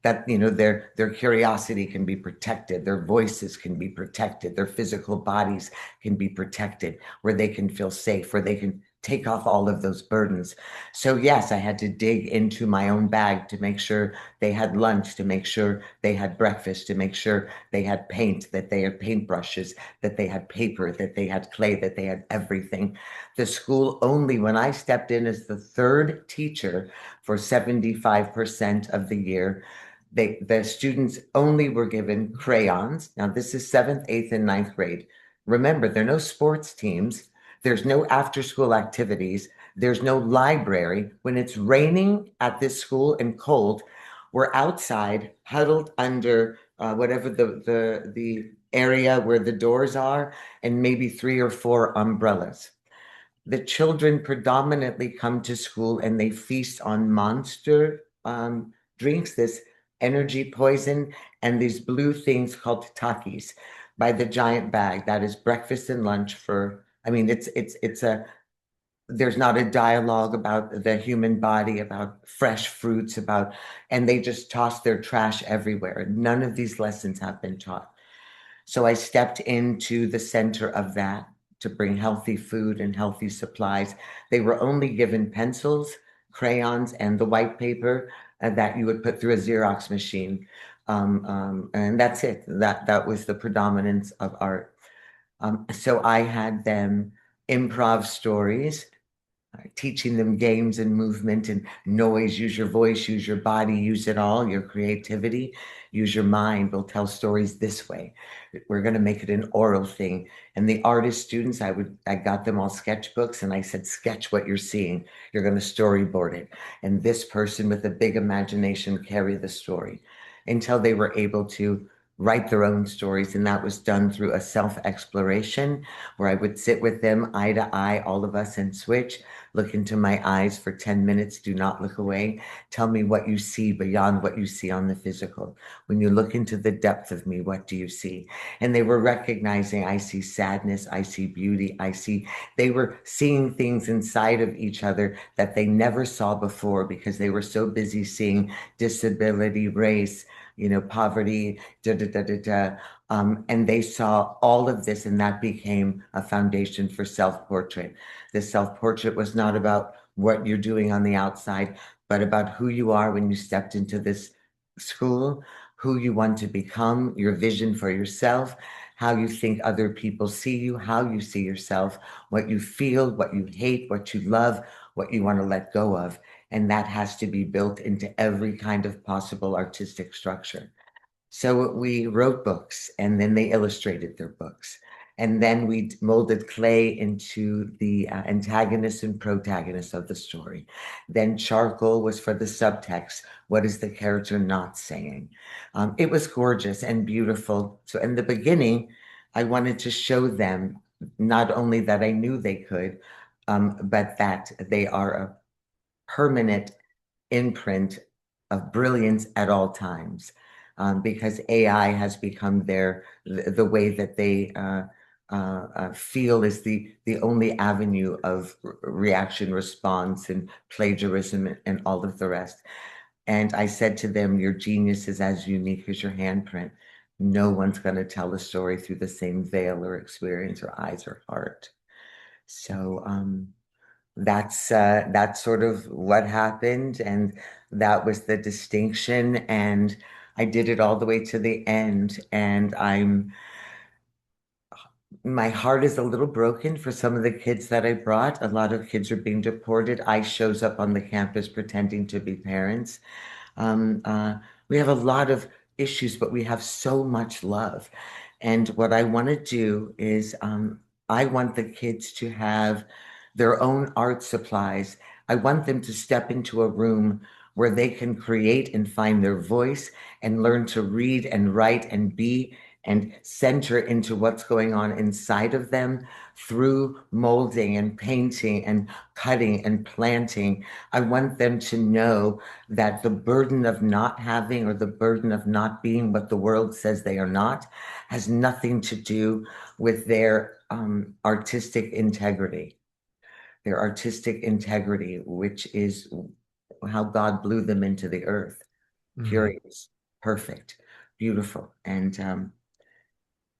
That, you know, their curiosity can be protected, their voices can be protected, their physical bodies can be protected, where they can feel safe, where they can take off all of those burdens. So yes, I had to dig into my own bag to make sure they had lunch, to make sure they had breakfast, to make sure they had paint, that they had paintbrushes, that they had paper, that they had clay, that they had everything. The school only, when I stepped in as the third teacher for 75% of the year, the students only were given crayons. Now this is 7th, 8th, and 9th grade. Remember, there are no sports teams. There's no after-school activities. There's no library. When it's raining at this school and cold, we're outside, huddled under whatever the area where the doors are, and maybe 3 or 4 umbrellas. the children predominantly come to school and they feast on monster drinks, this energy poison, and these blue things called takis by the giant bag. That is breakfast and lunch for, I mean, it's a, there's not a dialogue about the human body, about fresh fruits, about, and they just toss their trash everywhere. None of these lessons have been taught. So I stepped into the center of that to bring healthy food and healthy supplies. They were only given pencils, crayons, and the white paper that you would put through a Xerox machine. And that's it. That was the predominance of art. So I had them improv stories, teaching them games and movement and noise. Use your voice, use your body, use it all, your creativity, use your mind. We'll tell stories this way. We're going to make it an oral thing. And the artist students, I got them all sketchbooks and I said, sketch what you're seeing. You're going to storyboard it. And this person with a big imagination carry the story until they were able to write their own stories. And that was done through a self-exploration where I would sit with them eye to eye, all of us, and switch. Look into my eyes for 10 minutes. Do not look away. Tell me what you see beyond what you see on the physical. When you look into the depth of me, what do you see? And they were recognizing, I see sadness, I see beauty, they were seeing things inside of each other that they never saw before because they were so busy seeing disability, race, poverty, da da da da da. And they saw all of this, and that became a foundation for self-portrait. The self-portrait was not about what you're doing on the outside, but about who you are when you stepped into this school, who you want to become, your vision for yourself, how you think other people see you, how you see yourself, what you feel, what you hate, what you love, what you want to let go of. And that has to be built into every kind of possible artistic structure. So we wrote books and then they illustrated their books. And then we molded clay into the antagonist and protagonist of the story. Then charcoal was for the subtext. What is the character not saying? It was gorgeous and beautiful. So in the beginning, I wanted to show them not only that I knew they could, but that they are a permanent imprint of brilliance at all times, because AI has become the way that they feel is the only avenue of reaction, response, and plagiarism, and all of the rest. And I said to them, your genius is as unique as your handprint. No one's going to tell a story through the same veil or experience or eyes or heart. So that's sort of what happened, and that was the distinction. And I did it all the way to the end, and my heart is a little broken for some of the kids that I brought. A lot of kids are being deported. I shows up on the campus pretending to be parents. Um, uh, we have a lot of issues, but we have so much love. And what I want to do is, I want the kids to have their own art supplies. I want them to step into a room where they can create and find their voice and learn to read and write and be and center into what's going on inside of them through molding and painting and cutting and planting. I want them to know that the burden of not having or the burden of not being what the world says they are not has nothing to do with their artistic integrity. Their artistic integrity, which is how God blew them into the earth. Curious, perfect, beautiful. And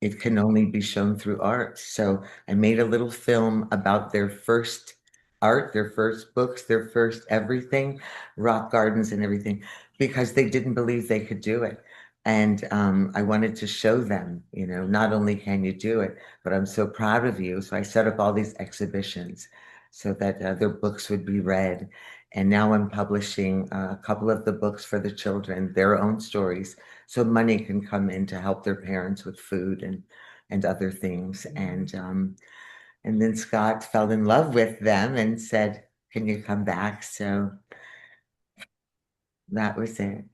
it can only be shown through art. So I made a little film about their first art, their first books, their first everything, rock gardens and everything, because they didn't believe they could do it. And I wanted to show them, not only can you do it, but I'm so proud of you. So I set up all these exhibitions so that their books would be read. And now I'm publishing a couple of the books for the children, their own stories, so money can come in to help their parents with food and other things. And then Scott fell in love with them and said, "Can you come back?" So that was it.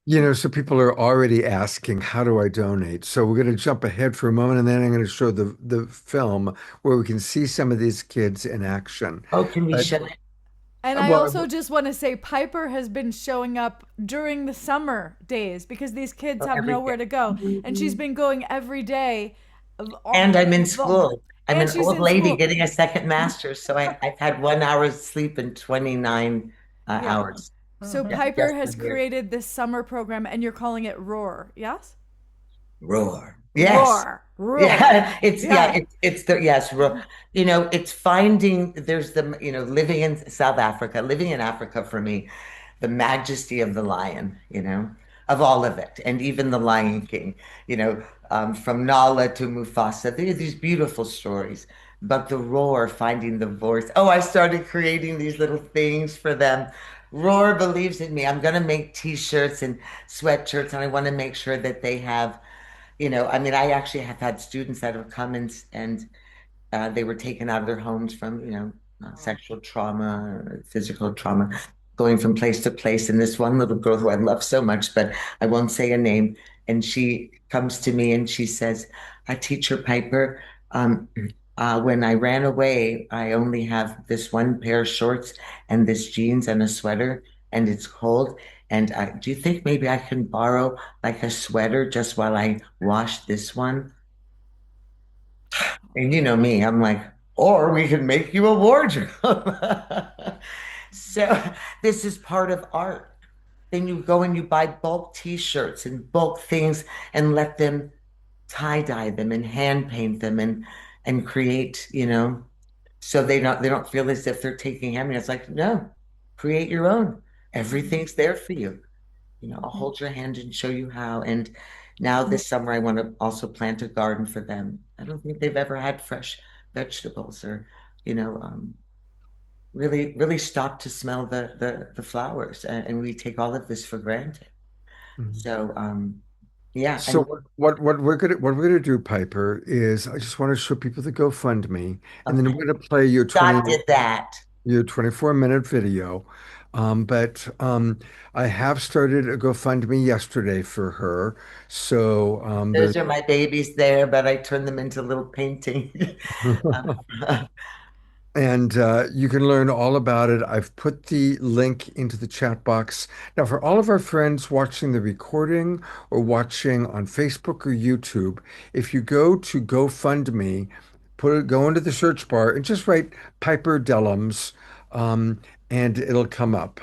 So people are already asking, how do I donate? So we're going to jump ahead for a moment, and then I'm going to show the film where we can see some of these kids in action. Oh, can we But show it? And I also well, just want to say Piper has been showing up during the summer days because these kids Oh, have every nowhere day. to go. And she's been going every day. And I'm in school. I'm And an she's old in lady school. getting a second master's, so I've had 1 hour's sleep in 29 Yeah. hours. So Yeah, Piper just has in here. created this summer program and you're calling it Roar. Yes? Roar. Yes. Roar. Roar. Yeah, it's yeah, Yeah. it's the yes, it's finding there's living in South Africa, living in Africa for me, the majesty of the lion, of all of it, and even the Lion King, from Nala to Mufasa. There are these beautiful stories, but the roar, finding the voice. Oh, I started creating these little things for them. Roar believes in me. I'm gonna make t-shirts and sweatshirts, and I want to make sure that they have I mean, I actually have had students that have come and they were taken out of their homes from, sexual trauma or physical trauma, going from place to place. And this one little girl who I love so much, but I won't say a name, and she comes to me and she says, Teacher Piper, when I ran away, I only have this one pair of shorts and this jeans and a sweater, and it's cold. And do you think maybe I can borrow like a sweater just while I wash this one? And you know me, I'm like, or we can make you a wardrobe. So this is part of art. Then you go and you buy bulk t-shirts and bulk things and let them tie-dye them and hand paint them and create, so they don't feel as if they're taking hand. It's like, no, create your own. Everything's there for you. I'll hold your hand and show you how. And now this summer, I want to also plant a garden for them. I don't think they've ever had fresh vegetables or, you know, um, really, really stop to smell the flowers. And we take all of this for granted. mhm. So, yeah, So and what we're gonna do, Piper, is I just want to show people the GoFundMe, and then okay, we're gonna play your Scott did that. 24-minute video. But I have started a GoFundMe yesterday for her. So Those are my babies there, but I turned them into little painting. Um, and you can learn all about it. I've put the link into the chat box. Now, for all of our friends watching the recording or watching on Facebook or YouTube, if you go to GoFundMe, go into the search bar and just write Piper Dellums, and it'll come up.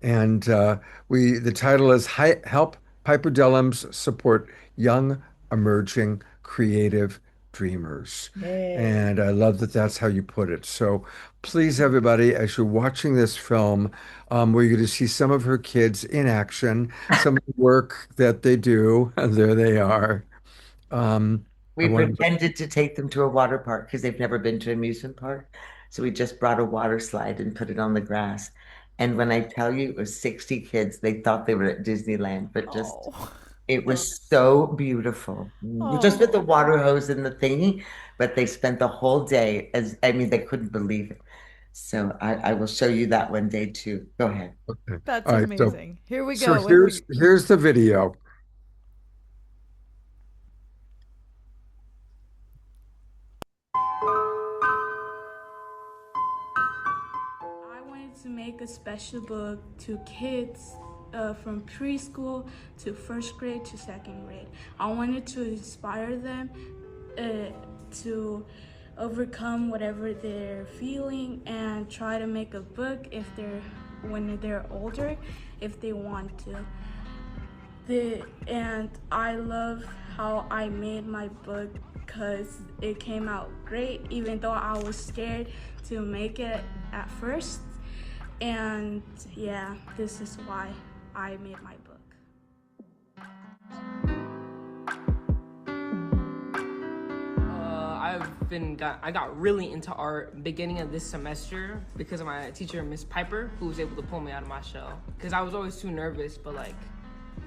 And the title is Help Piper Dellums Support Young Emerging Creative Dreamers. Yay. And I love that that's how you put it. So please, everybody, as you're watching this film, where you're going to see some of her kids in action, some of the work that they do, and there they are. I We want to, pretended to take them to a water park because they've never been to an amusement park. So we just brought a water slide and put it on the grass. And when I tell you it was 60 kids, they thought they were at Disneyland, but just Oh. it was so beautiful. Just with the Oh. water hose and the thingy, but they spent the whole day as I mean, they couldn't believe it. So I will show you that one day too. Go ahead. okay. That's All right. So, amazing. Here we so go. here's the video. I wanted to make a special book to kids from preschool to first grade to second grade. I wanted to inspire them to overcome whatever they're feeling and try to make a book when they're older, if they want to. And I love how I made my book because it came out great, even though I was scared to make it at first. And yeah, this is why I made my book. I got really into art beginning of this semester because of my teacher, Miss Piper, who was able to pull me out of my shell. Because I was always too nervous, but like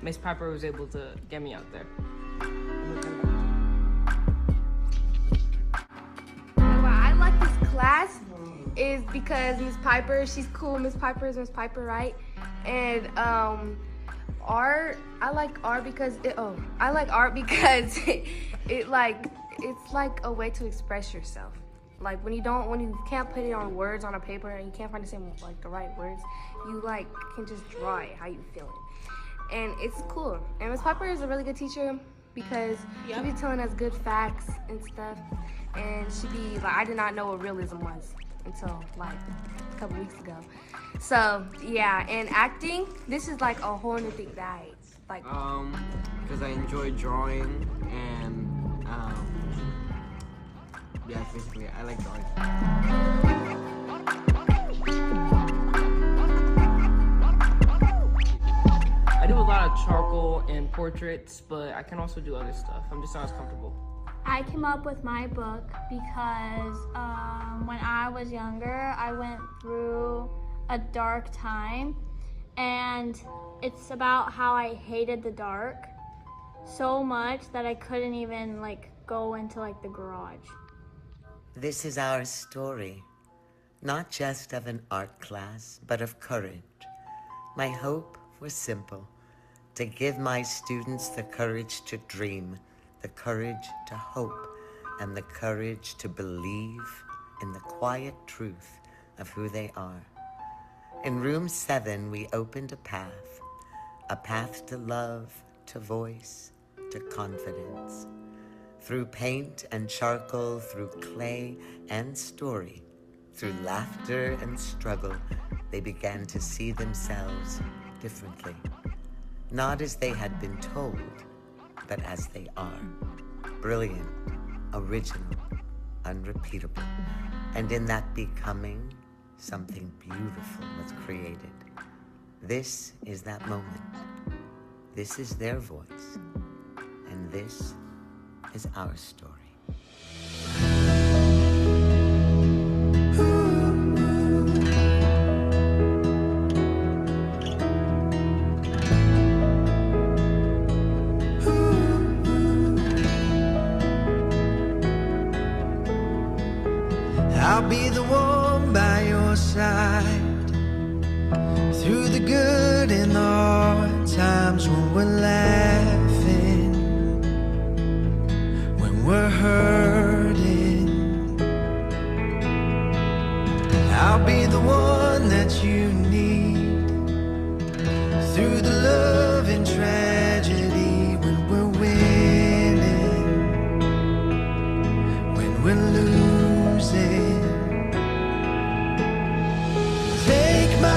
Miss Piper was able to get me out there. Why I like this class is because Miss Piper, she's cool. Miss Piper is Miss Piper, right? And art. I like art because it's like a way to express yourself. Like when you can't put it on words on a paper and you can't find the right words, you like can just draw it how you feel it, and it's cool. And Miss Piper is a really good teacher because she be telling us good facts and stuff, and she be like, I did not know what realism was until like a couple weeks ago. So yeah, and acting, this is like a whole new thing that I like. Because I enjoy drawing and yeah, basically I like drawing. I do a lot of charcoal and portraits, but I can also do other stuff. I'm just not as comfortable. I came up with my book because when I was younger, I went through a dark time, and it's about how I hated the dark so much that I couldn't even like go into like the garage. This is our story, not just of an art class, but of courage. My hope was simple, to give my students the courage to dream, the courage to hope, and the courage to believe in the quiet truth of who they are. In room 7, we opened a path to love, to voice, to confidence. Through paint and charcoal, through clay and story, through laughter and struggle, they began to see themselves differently. Not as they had been told, but as they are. Brilliant, original, unrepeatable. And in that becoming, something beautiful was created. This is that moment. This is their voice. And this is our story. I'll be the one by your side through the good and the hard times, when we're laughing, when we're hurting. I'll be the one that you need through the love and tragedy, when we're winning, when we're losing. Take my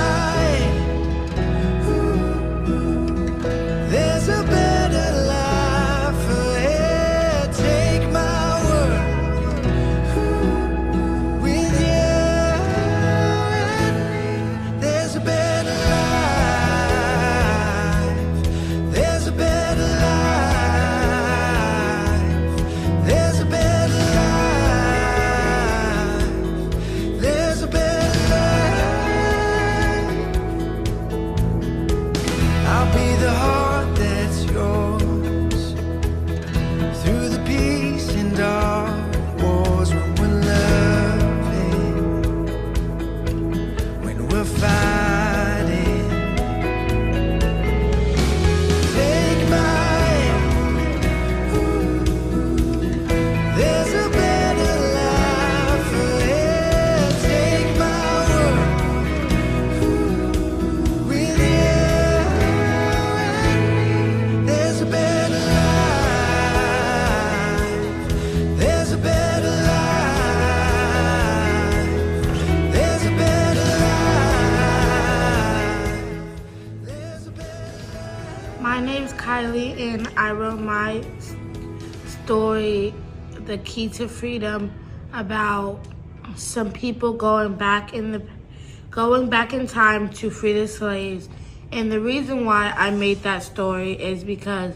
hand, there's a better life ahead. Take my word, with you and me, there's a better life. There's a better life. There's a better life. There's a better life. I'll be the heart that's yours through the peace and dark wars, when we're loving, when we're fighting. Take my hand, there's a better life ahead. Take my word, with you and me, there's a better life. There's a better life. There's a better life. There's a better life. My name's Kylie, and I wrote my story, The Key to Freedom, about some people going back in time to free the slaves. And the reason why I made that story is because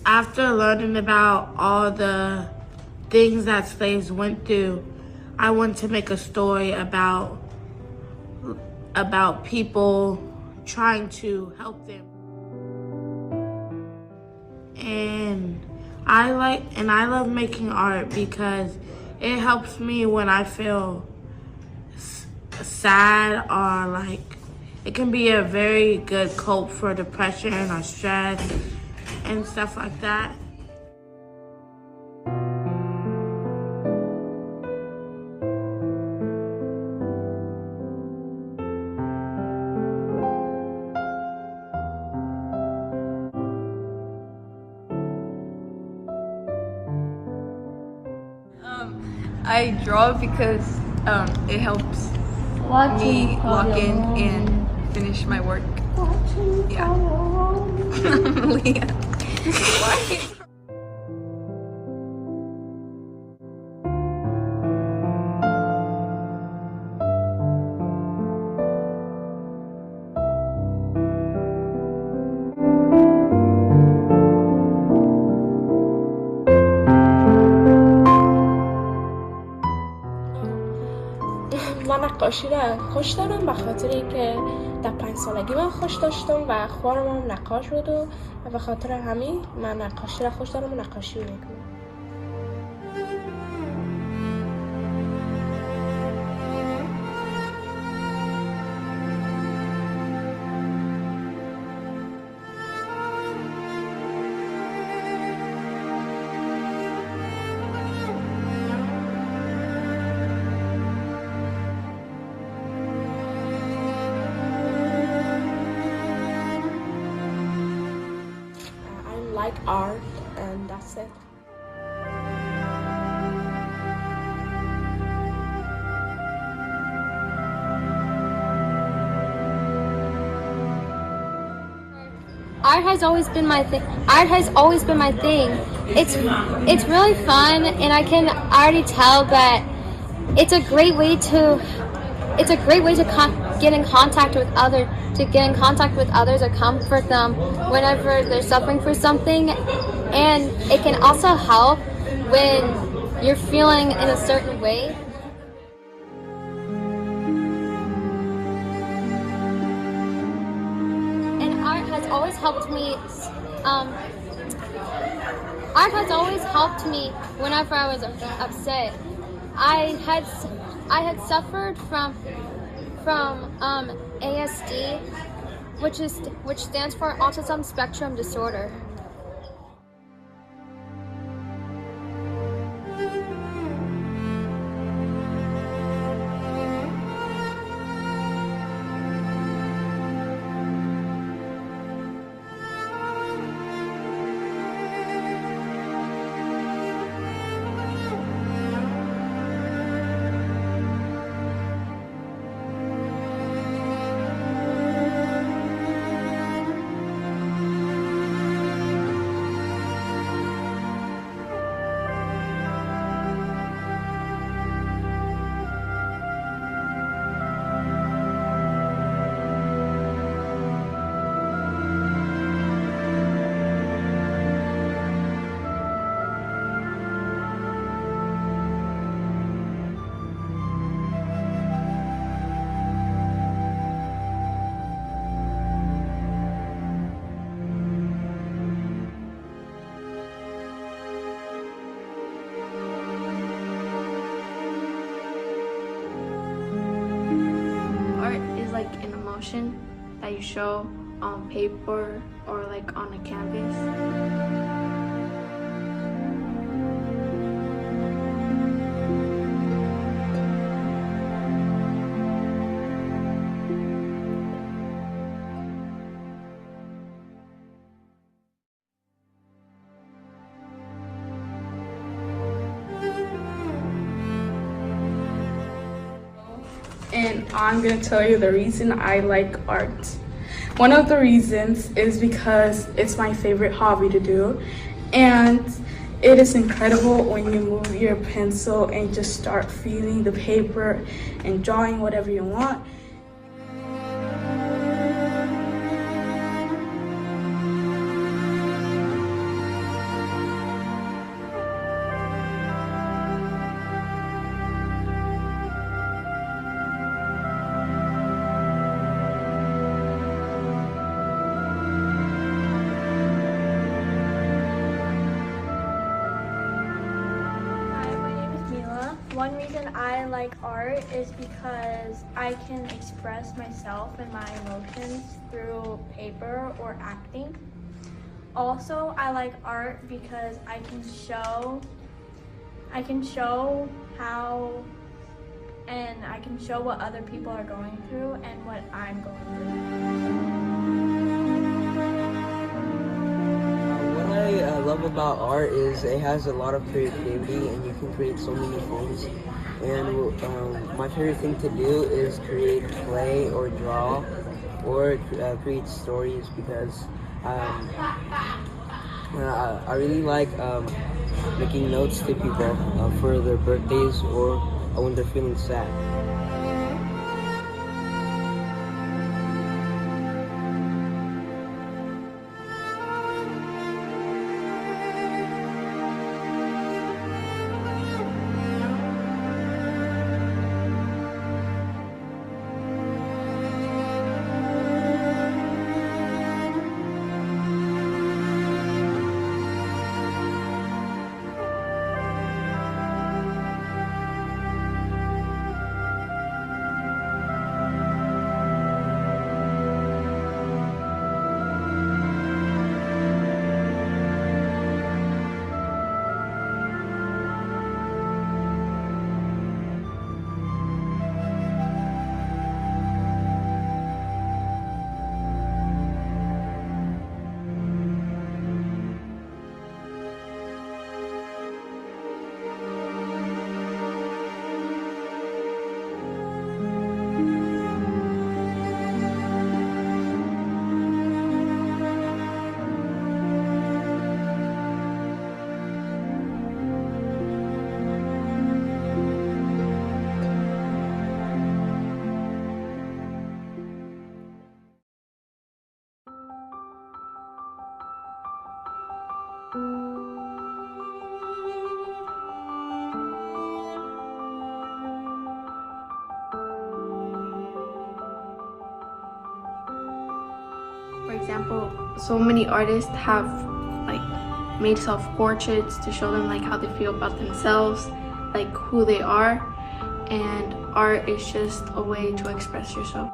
after learning about all the things that slaves went through, I wanted to make a story about people trying to help them. And I love making art because it helps me when I feel sad or like it can be a very good cope for depression or stress and stuff like that. I draw because it helps me lock in and finish my work. Yeah. Leah. Why? من نقاشی را خوش دارم به خاطر اینکه در 5 سالگی من خوش داشتم و خوارم هم نقاش بود و به خاطر همین من نقاشی را خوش دارم و نقاشی رو میکنم. Like art, and that's it. Art has always been my thing. Art has always been my thing. It's really fun, and I can already tell that it's a great way to get in contact with others. To get in contact with others or comfort them whenever they're suffering for something, and it can also help when you're feeling in a certain way. And art has always helped me. Art has always helped me whenever I was upset. I had suffered from ASD, which stands for Autism Spectrum Disorder. Like an emotion that you show on paper or like on a canvas. And I'm going to tell you the reason I like art. One of the reasons is because it's my favorite hobby to do, and it is incredible when you move your pencil and just start feeling the paper and drawing whatever you want. One reason I like like art is because I can express myself and my emotions through paper or acting. Also, I like art because I can show how and I can show what other people are going through and what I'm going through. What I love about art is it has a lot of creativity and you can create so many things. And my favorite thing to do is create play or draw or create stories because I really like making notes to people for their birthdays or when they're feeling sad. For example, so many artists have like made self-portraits to show them like how they feel about themselves, like who they are, and art is just a way to express yourself.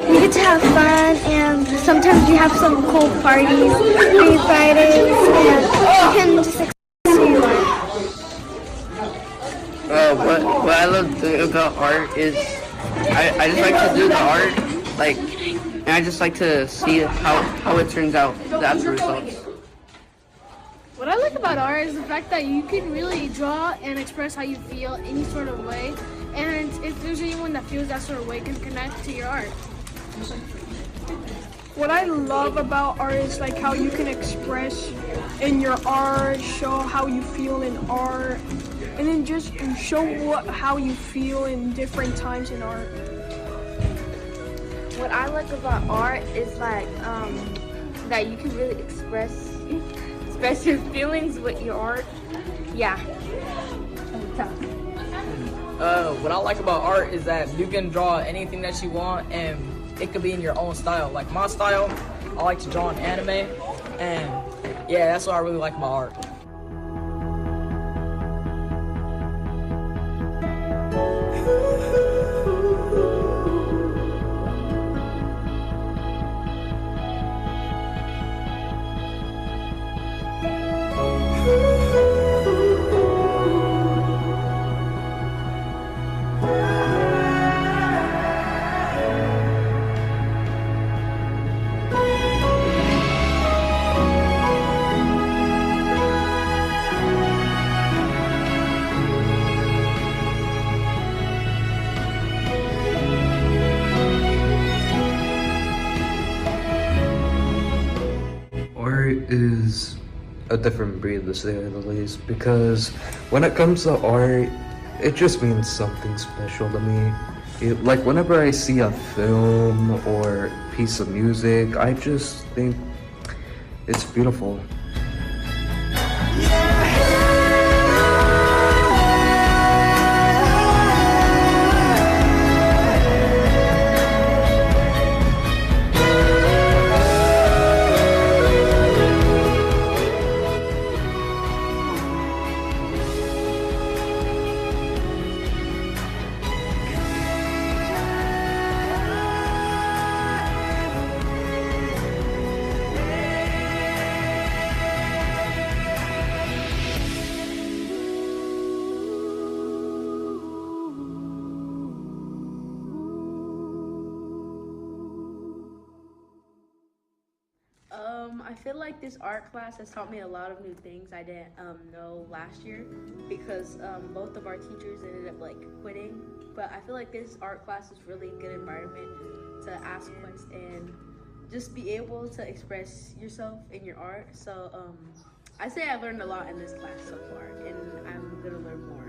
You get to have fun, and sometimes you have some cool parties, free Fridays, and you can just express who you are. What I love about art is I just like to do the art, like, and I just like to see how it turns out, the actual results. What I like about art is the fact that you can really draw and express how you feel any sort of way, and if there's anyone that feels that sort of way, can connect to your art. What I love about art is like how you can express in your art, show how you feel in art, and then just show how you feel in different times in art. What I like about art is like that you can really express your feelings with your art. Yeah. What I like about art is that you can draw anything that you want and it could be in your own style. Like my style, I like to draw in anime, and yeah, that's what I really like about art. Art is a different breed, to say the least, because when it comes to art, it just means something special to me. Like whenever I see a film or piece of music, I just think it's beautiful. I feel like this art class has taught me a lot of new things I didn't know last year because both of our teachers ended up like quitting. But I feel like this art class is really a good environment to ask questions and just be able to express yourself in your art. So I say I learned a lot in this class so far, and I'm gonna learn more.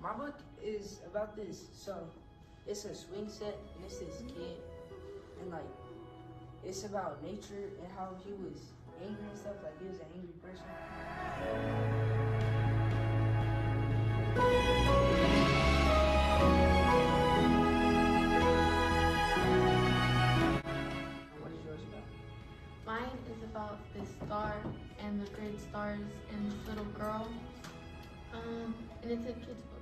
My book is about this. So it's a swing set, and it's this kid, and like it's about nature and how he was angry and stuff. Like he was an angry person. What is yours about? Mine is about this star and the great stars and this little girl. And it's a kid's book.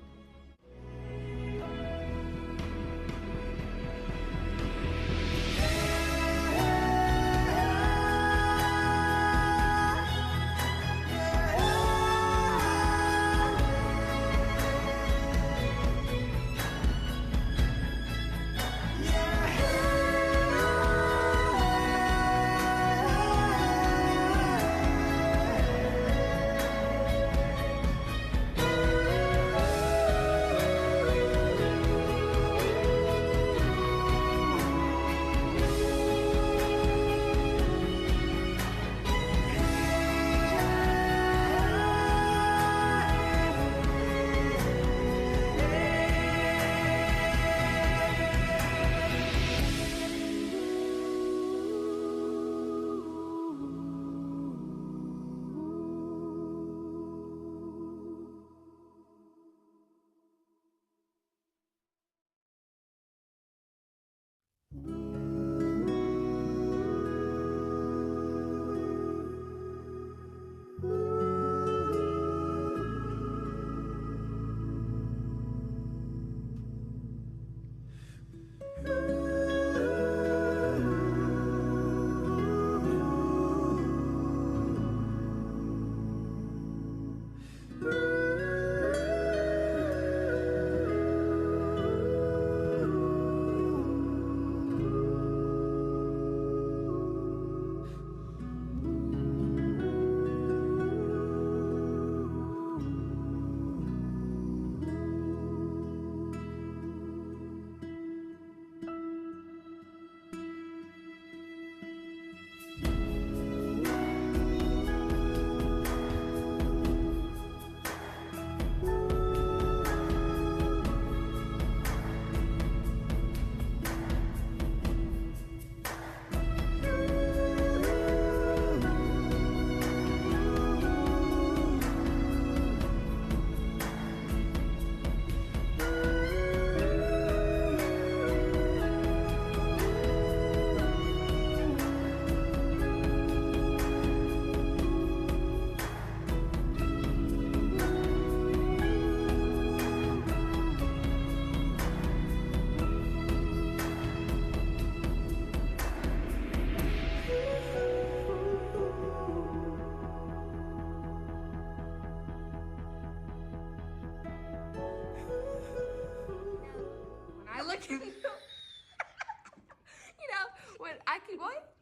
What?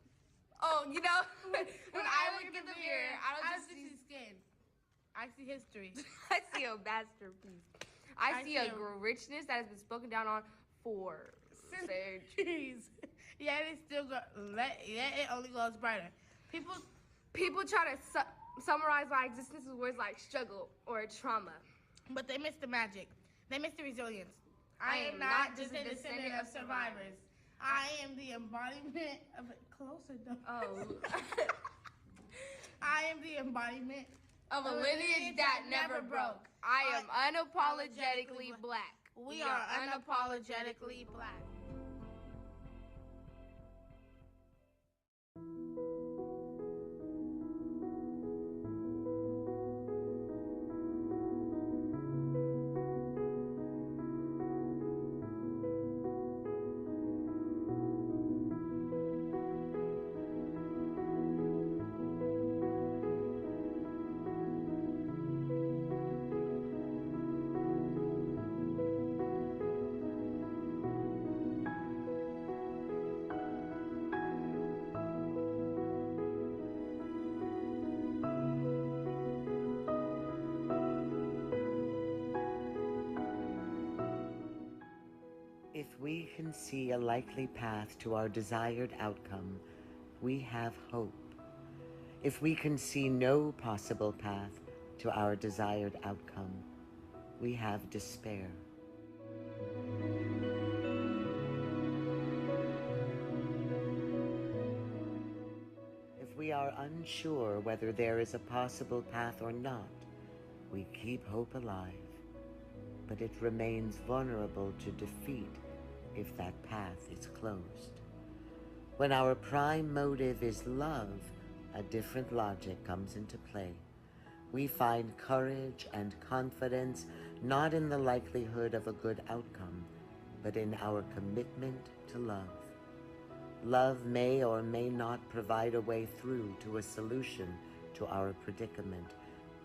Oh, when I look at the mirror, I don't just see skin. I see history. I see a masterpiece. I see a richness that has been spoken down on for centuries. Yeah, it still go. It only goes brighter. People try to summarize my existence with words like struggle or trauma, but they miss the magic. They miss the resilience. I am not just a descendant of survivors. I am the embodiment of it. Closer, though. Oh. I am the embodiment of a lineage that never broke. I am unapologetically black. We are unapologetically black. If we can see a likely path to our desired outcome, we have hope. If we can see no possible path to our desired outcome, we have despair. If we are unsure whether there is a possible path or not, we keep hope alive, but it remains vulnerable to defeat if that path is closed. When our prime motive is love, a different logic comes into play. We find courage and confidence not in the likelihood of a good outcome, but in our commitment to love. Love may or may not provide a way through to a solution to our predicament,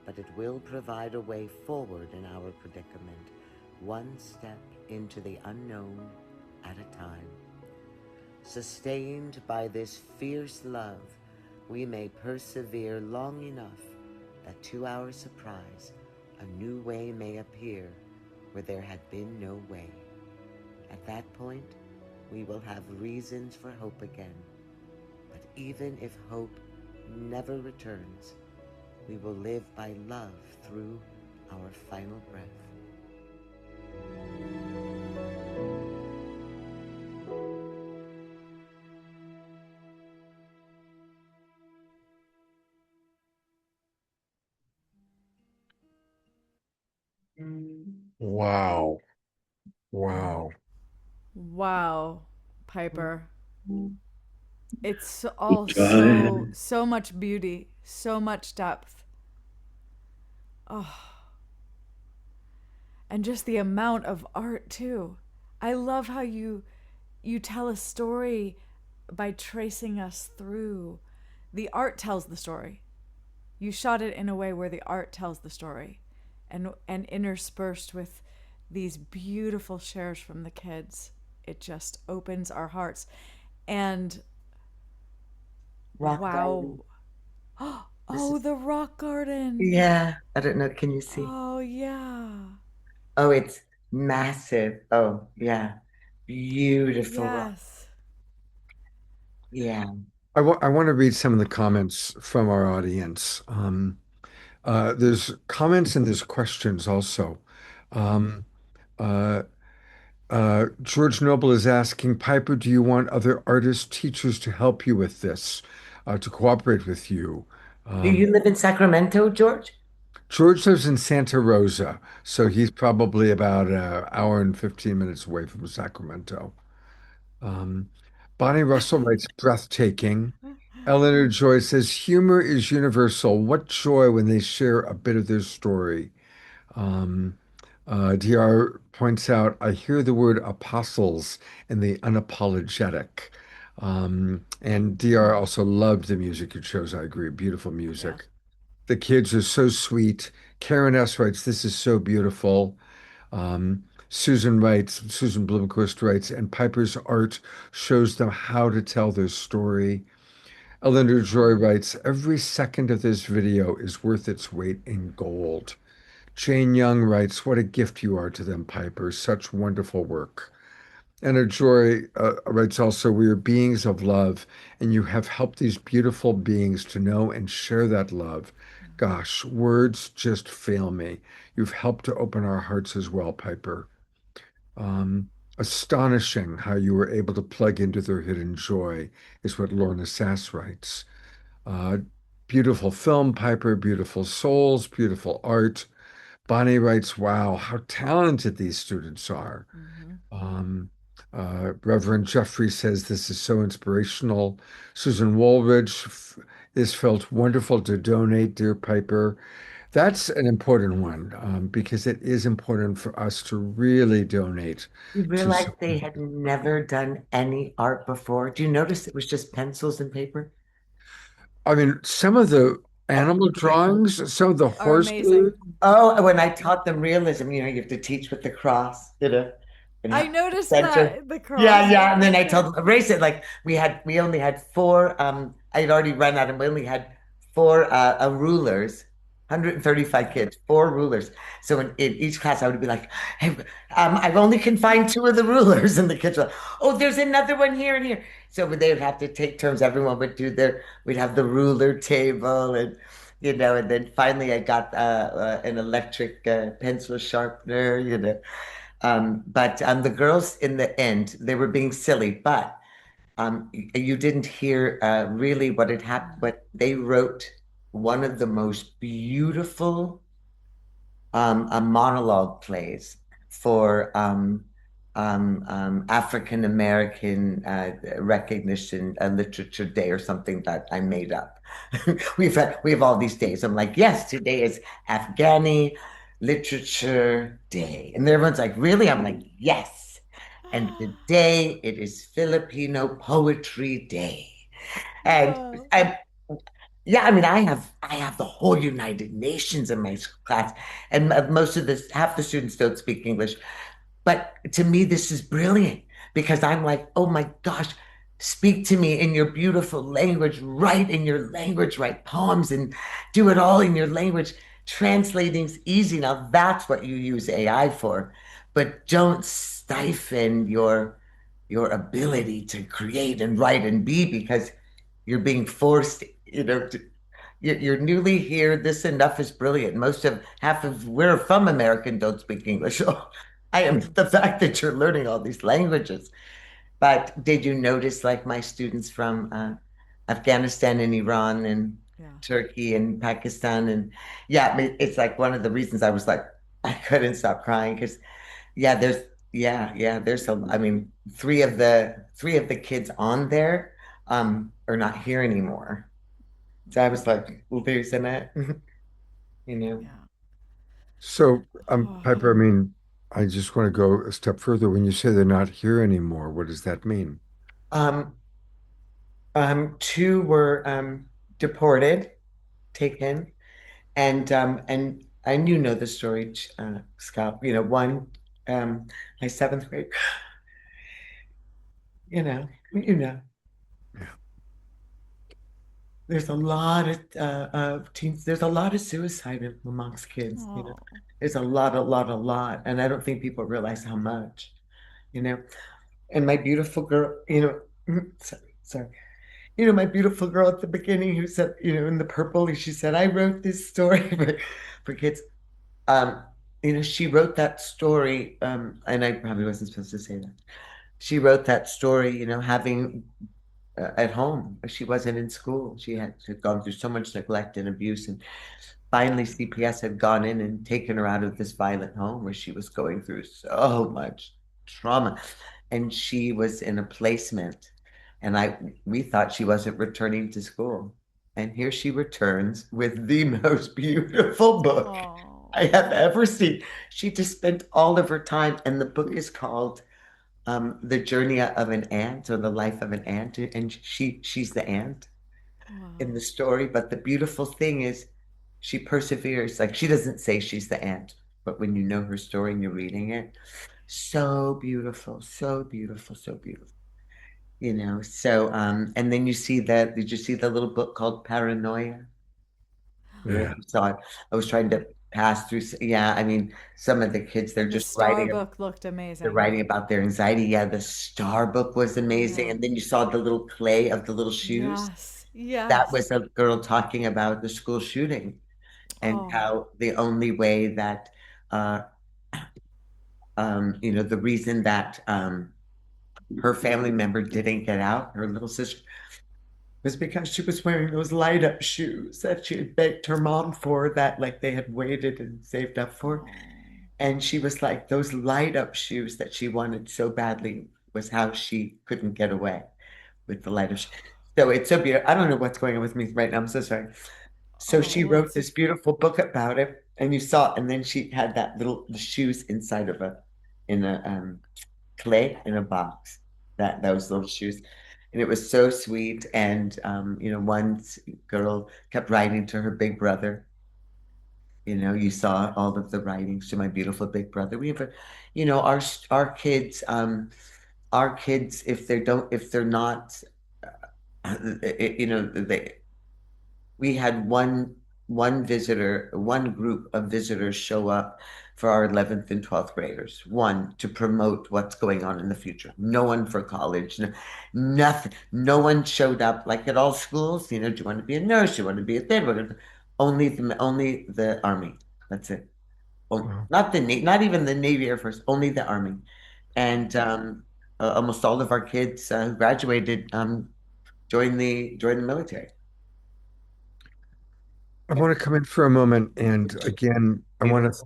but it will provide a way forward in our predicament, one step into the unknown at a time. Sustained by this fierce love, we may persevere long enough that to our surprise, a new way may appear where there had been no way. At that point, we will have reasons for hope again. But even if hope never returns, we will live by love through our final breath. Wow. Wow. Wow, Piper. It's all so much beauty, so much depth. Oh. And just the amount of art too. I love how you tell a story by tracing us through. The art tells the story. You shot it in a way where the art tells the story, and interspersed with these beautiful shares from the kids. It just opens our hearts. And Rock wow. garden. Oh, the rock garden. Yeah, I don't know. Can you see? Oh, yeah. Oh, it's massive. Oh, yeah. Beautiful rock. Yes. Yeah. I want to read some of the comments from our audience. There's comments and there's questions also. Um, uh, George Noble is asking, Piper, do you want other artist teachers to help you with this, to cooperate with you? Do you live in Sacramento, George? George lives in Santa Rosa, so he's probably about an hour and 15 minutes away from Sacramento. Um, Bonnie Russell writes, breathtaking. Eleanor Joy says, humor is universal. What joy when they share a bit of their story. DR points out, I hear the word apostles in the unapologetic. And DR also loved the music you chose. I agree. Beautiful music. The kids are so sweet. Karen S. writes, this is so beautiful. Susan Blomquist writes, and Piper's art shows them how to tell their story. Eleanor Joy writes, every second of this video is worth its weight in gold. Jane Young writes, what a gift you are to them, Piper. Such wonderful work. Anna Joy writes also, we are beings of love, and you have helped these beautiful beings to know and share that love. Gosh, words just fail me. You've helped to open our hearts as well, Piper. Astonishing how you were able to plug into their hidden joy, is what Lorna Sass writes. Uh, Beautiful film, Piper, beautiful souls, beautiful art. Bonnie writes, wow, how talented these students are. Reverend Jeffrey says this is so inspirational. Susan Woolridge, this felt wonderful to donate, dear Piper. That's an important one because it is important for us to really donate You to realize they had never done any art before? Do you notice it was just pencils and paper? I mean, some of the animal drawings, some of the Are amazing. horses. Oh, when I taught them realism, you have to teach with the cross. And I have noticed center. that the cross. Yeah. And then I told them, erase it. Like we only had four, I had already run out and we only had four rulers, 135 kids, four rulers. So in each class, I would be like, hey, I only can find two of the rulers. And the kids were like, oh, there's another one here and here. So they would have to take turns. Everyone would we'd have the ruler table and then finally I got an electric pencil sharpener. But the girls in the end, they were being silly, but you didn't hear really what had happened, but they wrote one of the most beautiful monologue plays for African American Recognition Literature Day or something that I made up. we have all these days. I'm like, yes, today is Afghani Literature Day, and everyone's like, really? I'm like, yes. And today it is Filipino Poetry Day, and yeah, I mean, I have the whole United Nations in my class, and half the students don't speak English. But to me, this is brilliant because I'm like, oh my gosh, speak to me in your beautiful language, write in your language, write poems and do it all in your language. Translating's easy. Now that's what you use AI for, but don't stifle your ability to create and write and be because you're being forced, you're newly here. This enough is brilliant. We're from American don't speak English. Oh, I am the fact that you're learning all these languages. But did you notice, like my students from Afghanistan and Iran and Turkey and Pakistan, and yeah, it's like one of the reasons I was like I couldn't stop crying because yeah, there's I mean, three of the kids on there are not here anymore. So I was like, well, there's an. So, Piper, I mean, I just want to go a step further. When you say they're not here anymore, what does that mean? Um, Two were deported, taken, and you know the story, Scott. One, my seventh grade. You know. There's a lot of teens. There's a lot of suicide amongst kids. There's a lot, and I don't think people realize how much. And my beautiful girl. Sorry. My beautiful girl at the beginning who said, in the purple, she said, I wrote this story for kids. She wrote that story, and I probably wasn't supposed to say that. She wrote that story, having at home. She wasn't in school. She had gone through so much neglect and abuse. And finally, CPS had gone in and taken her out of this violent home where she was going through so much trauma. And she was in a placement. And we thought she wasn't returning to school. And here she returns with the most beautiful book I have ever seen. She just spent all of her time. And the book is called The Journey of an Ant, or The Life of an Ant, and she's the ant in the story. But the beautiful thing is she perseveres. Like, she doesn't say she's the ant, but when you know her story and you're reading it, So beautiful, so beautiful, so beautiful. So and then did you see the little book called Paranoia? Yeah. You saw it. I was trying to pass through. Yeah, I mean, some of the kids, And the Star book looked they're amazing. writing about their anxiety. Yeah, the star book was amazing. Yeah. And then you saw the little clay of the little shoes. Yes. That Yes. was a girl talking about the school shooting and Oh. how the only way that, uh, the reason that her family member didn't get out, her little sister, was because she was wearing those light up shoes that she had begged her mom for, that like they had waited and saved up for. And she was like, those light up shoes that she wanted so badly was how she couldn't get away with the light up shoes. So it's so beautiful. I don't know what's going on with me right now. I'm so sorry. So Oh, she well, wrote this beautiful book about it, and you saw, and then she had the shoes inside of in a clay in a box, that those little shoes. And it was so sweet. And one girl kept writing to her big brother. You saw all of the writings to my beautiful big brother. We have our kids, if they're not, they we had one group of visitors show up for our 11th and 12th graders, one to promote what's going on in the future. No one for college, nothing. No one showed up like at all schools. Do you want to be a nurse? Do you want to be a third? Only the Army. That's it. Wow. Not even the Navy, Air Force, only the Army. And almost all of our kids who graduated joined the military. I want to come in for a moment, and again, Beautiful.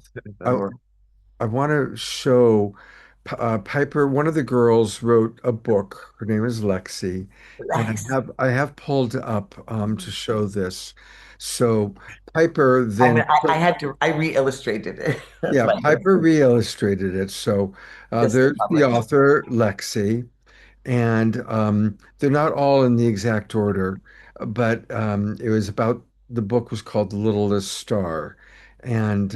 I, I want to show Piper. One of the girls wrote a book. Her name is Lexi, and Lex. I have pulled up to show this. So Piper I mean, then, I re-illustrated it. That's yeah, why Piper re-illustrated it. So just to there's the publish. author Lexi, and they're not all in the exact order, but it was about the book was called The Littlest Star, and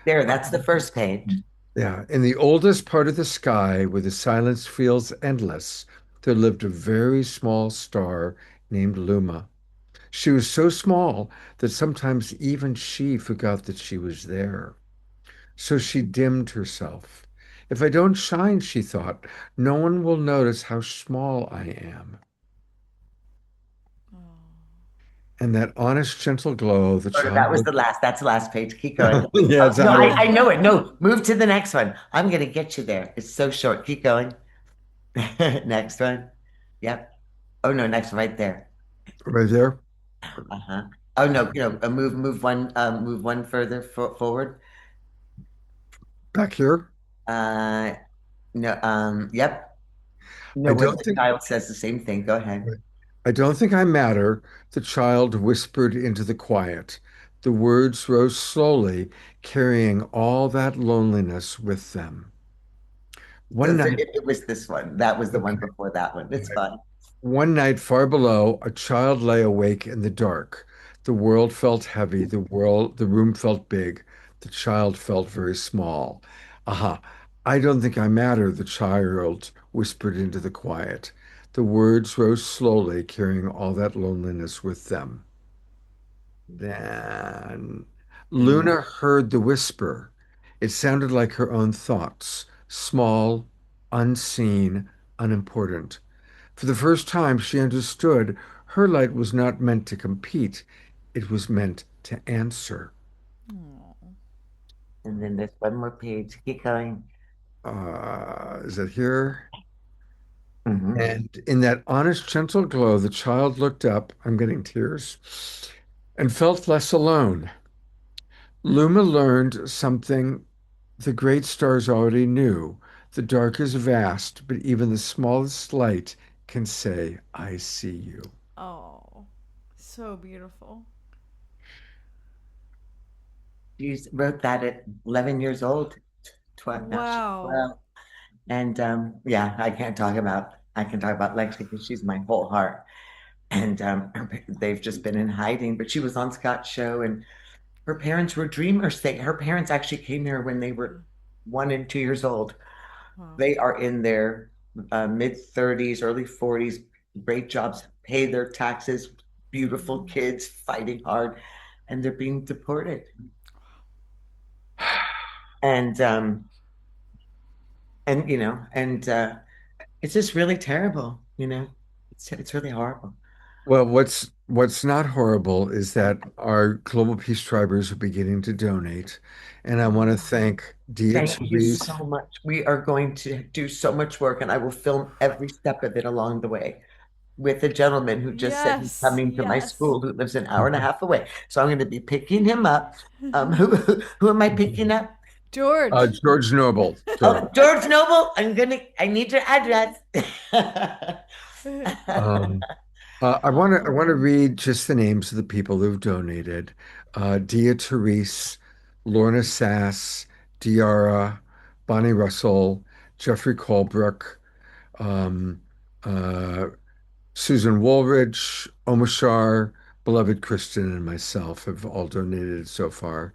There, that's the first page. yeah, in the oldest part of the sky, where the silence feels endless, there lived a very small star named Luma. She was so small that sometimes even she forgot that she was there. So she dimmed herself. If I don't shine, she thought, no one will notice how small I am. And that honest, gentle glow, the Oh, no, child. that was the last. That's the last page. Keep going. Yeah, it's No, out I of. know it. No, move to the next one. I'm gonna get you there. It's so short. Keep going. Next one. Yep. Oh no, next one right there. Right there. Uh-huh. Oh no, move one further forward. Back here. Uh, no, yep. I No, when don't the think. child says the same thing. Go ahead. I don't think I matter, the child whispered into the quiet. The words rose slowly, carrying all that loneliness with them. So One night, it was this one. That was the one okay, before that one. It's right. fun. One night far below, a child lay awake in the dark. The world felt heavy, the room felt big, the child felt very small. Aha, I don't think I matter, the child whispered into the quiet. The words rose slowly, carrying all that loneliness with them. Then Mhm. Luna heard the whisper. It sounded like her own thoughts, small, unseen, unimportant. For the first time, she understood her light was not meant to compete, it was meant to answer. And then there's one more page. Keep going. Is it here? Mhm. And in that honest, gentle glow, the child looked up, I'm getting tears, and felt less alone. Luma learned something the great stars already knew. The dark is vast, but even the smallest light can say, I see you. Oh, so beautiful. You wrote that at 11 years old. 12, now she's Wow. 12. And yeah, I can talk about Lexi because she's my whole heart. And they've just been in hiding. But she was on Scott's show, and her parents were dreamers. Her parents actually came here when they were 1 and 2 years old. Wow. They are in their mid-30s, early 40s, great jobs, pay their taxes, beautiful kids, fighting hard, and they're being deported. And it's just really terrible, it's really horrible. Well, what's not horrible is that our Global Peace Tribers are beginning to donate, and I want to thank Dia Thank you Therese. so much. We are going to do so much work, and I will film every step of it along the way with a gentleman who just said he's Yes, coming to my yes. school, who lives an hour and a half away. So I'm going to be picking him up. Who am I picking up? George. George Noble. Oh, George Noble. I need your address. Um, I want to read just the names of the people who've donated. Dia Therese, Lorna Sass, DeArah, Bonnie Russell, Jeffrey Colebrook, um, uh, Susan Woolridge, Omashar, beloved Kristin, and myself have all donated so far.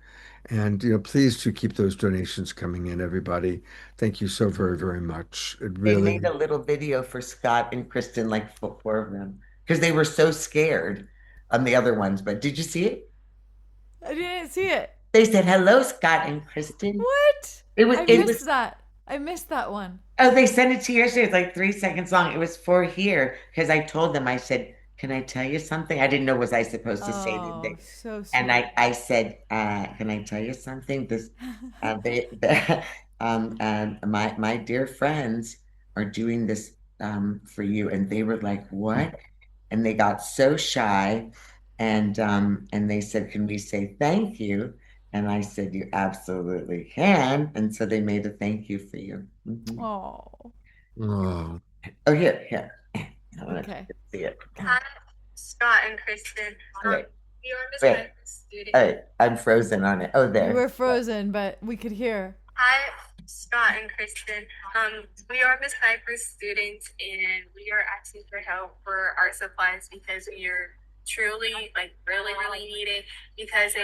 And please do keep those donations coming in, everybody. Thank you so very, very much. It They really, made a little video for Scott and Kristen, like four of them, because they were so scared on the other ones. But did you see it? I didn't see it. They said, "Hello, Scott and Kristen." What? It was. I It missed was. that. I missed that one. Oh, they sent it to you yesterday. It's like 3 seconds long. It was for here because I told them. I said, "Can I tell you something?" I didn't know was I supposed to say Oh, anything, so sweet. and I said, "Can I tell you something?" They my dear friends are doing this for you, and they were like, "What?" And they got so shy, and they said, "Can we say thank you?" And I said, "You absolutely can." And so they made a thank you for you. Mhm. Oh. oh, Oh, here. I want Okay. to see it. Hi, Scott and Kristen. Wait, We are Miss wait. Piper's student. I'm frozen on it. Oh, You were there. frozen, but we could hear. Hi, Scott and Kristen. We are Miss Piper's students, and we are asking for help for art supplies because we are truly, like, really, really needed. Because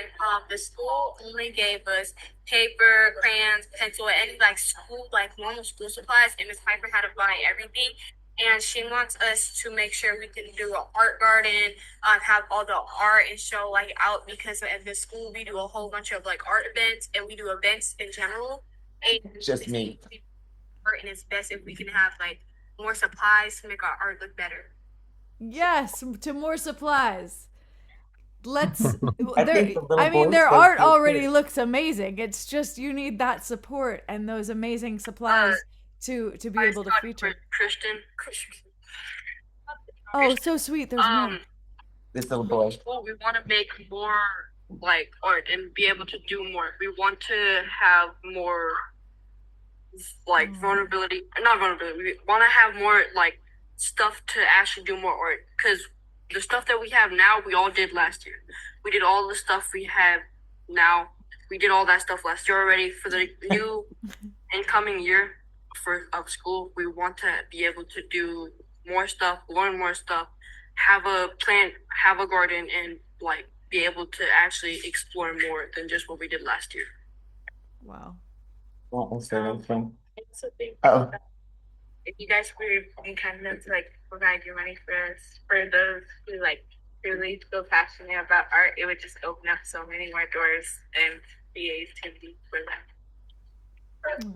the school only gave us paper, crayons, pencil, and like school, like normal school supplies, and Miss Piper had to buy everything. And she wants us to make sure we can do an art garden, have all the art and show like out because at the school we do a whole bunch of like art events and we do events in general. And Just me. art, and it's best if we can have like more supplies to make our art look better. Yes, to more supplies. Let's. I think the little I mean, boys their said art so, already too. looks amazing. It's just you need that support and those amazing supplies to be able to feature. Kristen. Oh, so sweet. There's more. This little boy. Well, we want to make more like art and be able to do more. We want to have more like vulnerability, not vulnerability. We want to have more like stuff to actually do more art because the stuff that we have now, we all did last year. We did all the stuff we have now. We did all that stuff last year already. For the new incoming year of school, we want to be able to do more stuff, learn more stuff, have a plant, have a garden, and like be able to actually explore more than just what we did last year. Wow. What was the thing? It's a thing. Oh. If you guys were kind enough to like provide your money for us, for those who like really feel passionate about art, it would just open up so many more doors and creativity for them.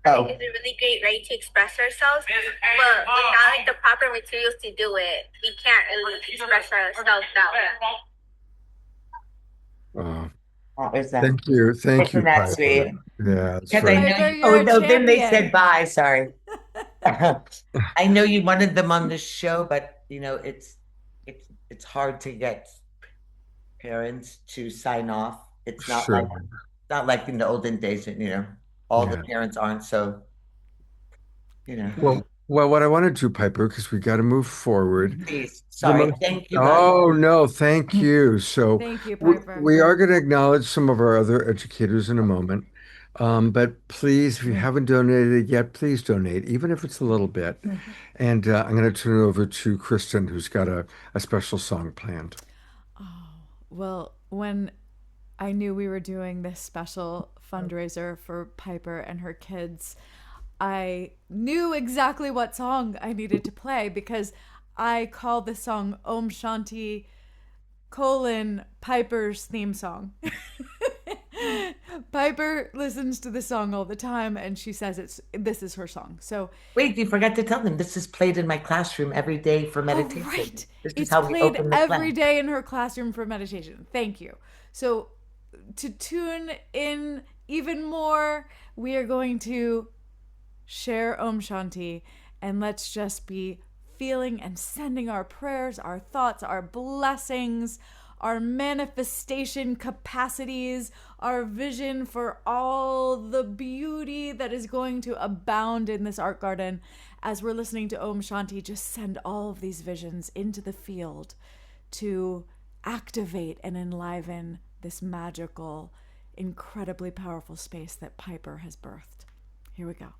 Oh. It's a really great way to express ourselves, but without like the proper materials to do it, we can't really express ourselves that way. Thank you, Isn't that Piper. sweet? Yeah, that's Because I right. know Piper, you, you're oh a no, then they champion. said bye. Sorry. I know you wanted them on the show, but it's hard to get parents to sign off. It's not Sure. like in the olden days, all the Yeah. parents aren't so, Well, what I want to do, Piper, because we got to move forward. Please, sorry. most- Thank you, love. Oh, no, thank you. So Thank you, we, Piper. we are going to acknowledge some of our other educators in a moment. But please, if you haven't donated yet, please donate, even if it's a little bit. And I'm going to turn it over to Kristin, who's got a special song planned. Well, when I knew we were doing this special fundraiser for Piper and her kids, I knew exactly what song I needed to play because I called the song Om Shanti Piper's theme song. Piper listens to the song all the time and she says this is her song. So wait, you forgot to tell them this is played in my classroom every day for meditation. Oh, right. This is it's how we played open the every class. day in her classroom for meditation. Thank you. So to tune in even more, we are going to share Om Shanti, and let's just be feeling and sending our prayers, our thoughts, our blessings, our manifestation capacities, our vision for all the beauty that is going to abound in this art garden. As we're listening to Om Shanti, just send all of these visions into the field to activate and enliven this magical, incredibly powerful space that Piper has birthed. Here we go.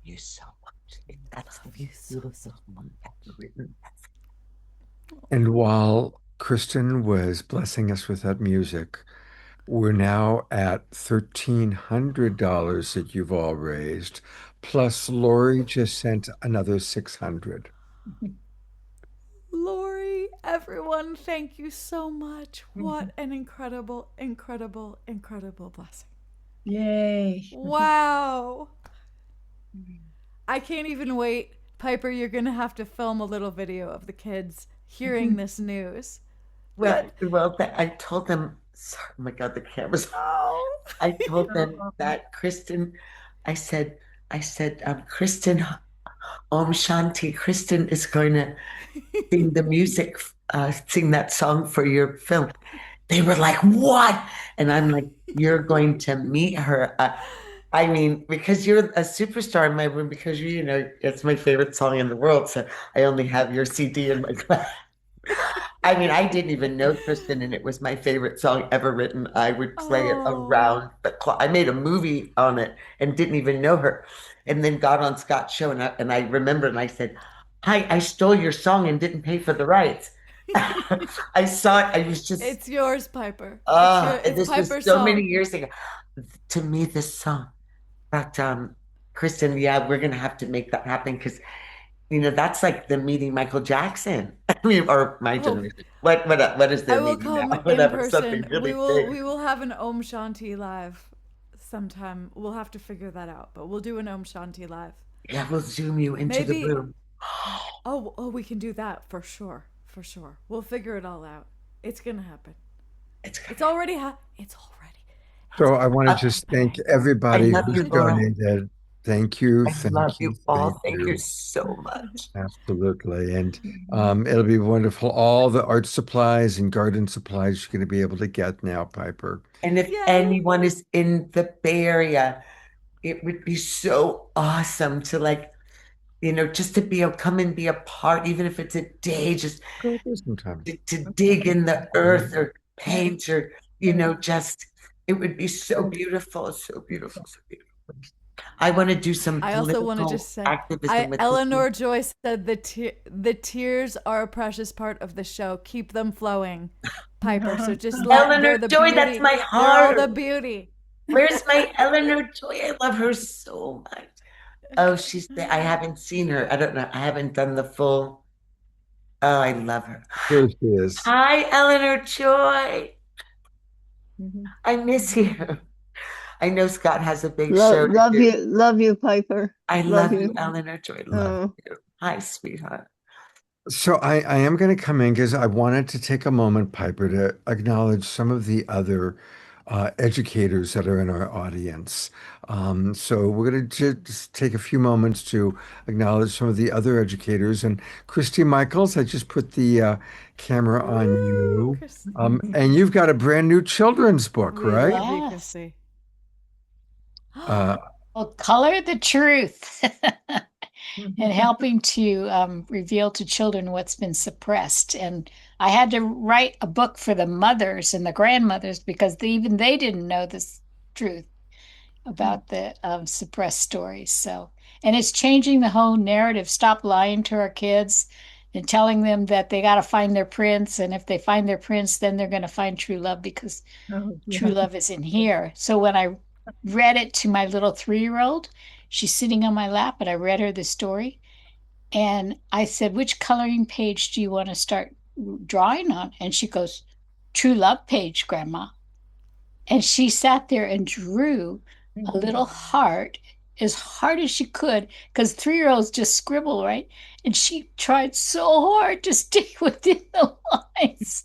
you so much. That's the most beautiful song ever written. And while Kristin was blessing us with that music, we're now at $1,300 that you've all raised, plus Lori just sent another 600. Lori, everyone, thank you so much. What an incredible, incredible, incredible blessing. Yay. Wow. I can't even wait. Piper, you're going to have to film a little video of the kids hearing this news. Well, I told them, sorry, oh my God, the camera's. Oh. I told them that Kristin, I said, Kristin, Om Shanti, Kristin is going to sing the music, sing that song for your film. They were like, what? And I'm like, you're going to meet her. I mean, because you're a superstar in my room, because you know, it's my favorite song in the world. So I only have your CD in my class. I mean, I didn't even know Kristin, and it was my favorite song ever written. I would play it around the clock. I made a movie on it and didn't even know her, and then got on Scott's show, and I remember, and I said, "Hi, I stole your song and didn't pay for the rights." I saw it. I was just. It's yours, Piper. It's It's Piper's was so many years ago. To me, this song, but Kristin, yeah, we're gonna have to make that happen because. You know, that's like the meeting Michael Jackson. I mean, or my generation. What is their I will meeting come now? in Whatever, person. something really big. We will have an Om Shanti live sometime. We'll have to figure that out, but we'll do an Om Shanti live. Yeah, we'll zoom you into the room. Oh, we can do that for sure. For sure. We'll figure it all out. It's gonna happen. It's already it's already. So I want to just thank everybody who's donated. Thank you. I love you all. Thank you so much. Absolutely. And it'll be wonderful. All the art supplies and garden supplies you're going to be able to get now, Piper. And if anyone is in the Bay Area, it would be so awesome to just to come and be a part, even if it's a day, just to dig in the earth or paint or, just, it would be so beautiful, so beautiful, so beautiful. I want to do some I also want to just say, Eleanor Joy said the tears are a precious part of the show. Keep them flowing, Piper. So just let Eleanor the Joy, beauty. that's my heart. All the beauty. Where's my Eleanor Joy? I love her so much. Oh, she's there. I haven't seen her. I don't know. I haven't done the full. Oh, I love her. Here she is. Hi, Eleanor Joy. I miss you. I know Scott has a big show. Love you, Piper. I love you, Eleanor Joy. Love you. Hi, sweetheart. So I am going to come in because I wanted to take a moment, Piper, to acknowledge some of the other educators that are in our audience. So we're going to just take a few moments to acknowledge some of the other educators. And Christy Michaels, I just put the camera on you. And you've got a brand new children's book, right? Yes. Well, Color the Truth and helping to reveal to children what's been suppressed. And I had to write a book for the mothers and the grandmothers because even they didn't know this truth about the suppressed stories. So, and it's changing the whole narrative. Stop lying to our kids and telling them that they got to find their prince. And if they find their prince, then they're going to find true love because true love is in here. So when I read it to my little 3-year-old, she's sitting on my lap, and I read her the story. And I said, which coloring page do you want to start drawing on? And she goes, true love page, Grandma. And she sat there and drew a little heart as hard as she could, because 3-year-olds just scribble, right? And she tried so hard to stay within the lines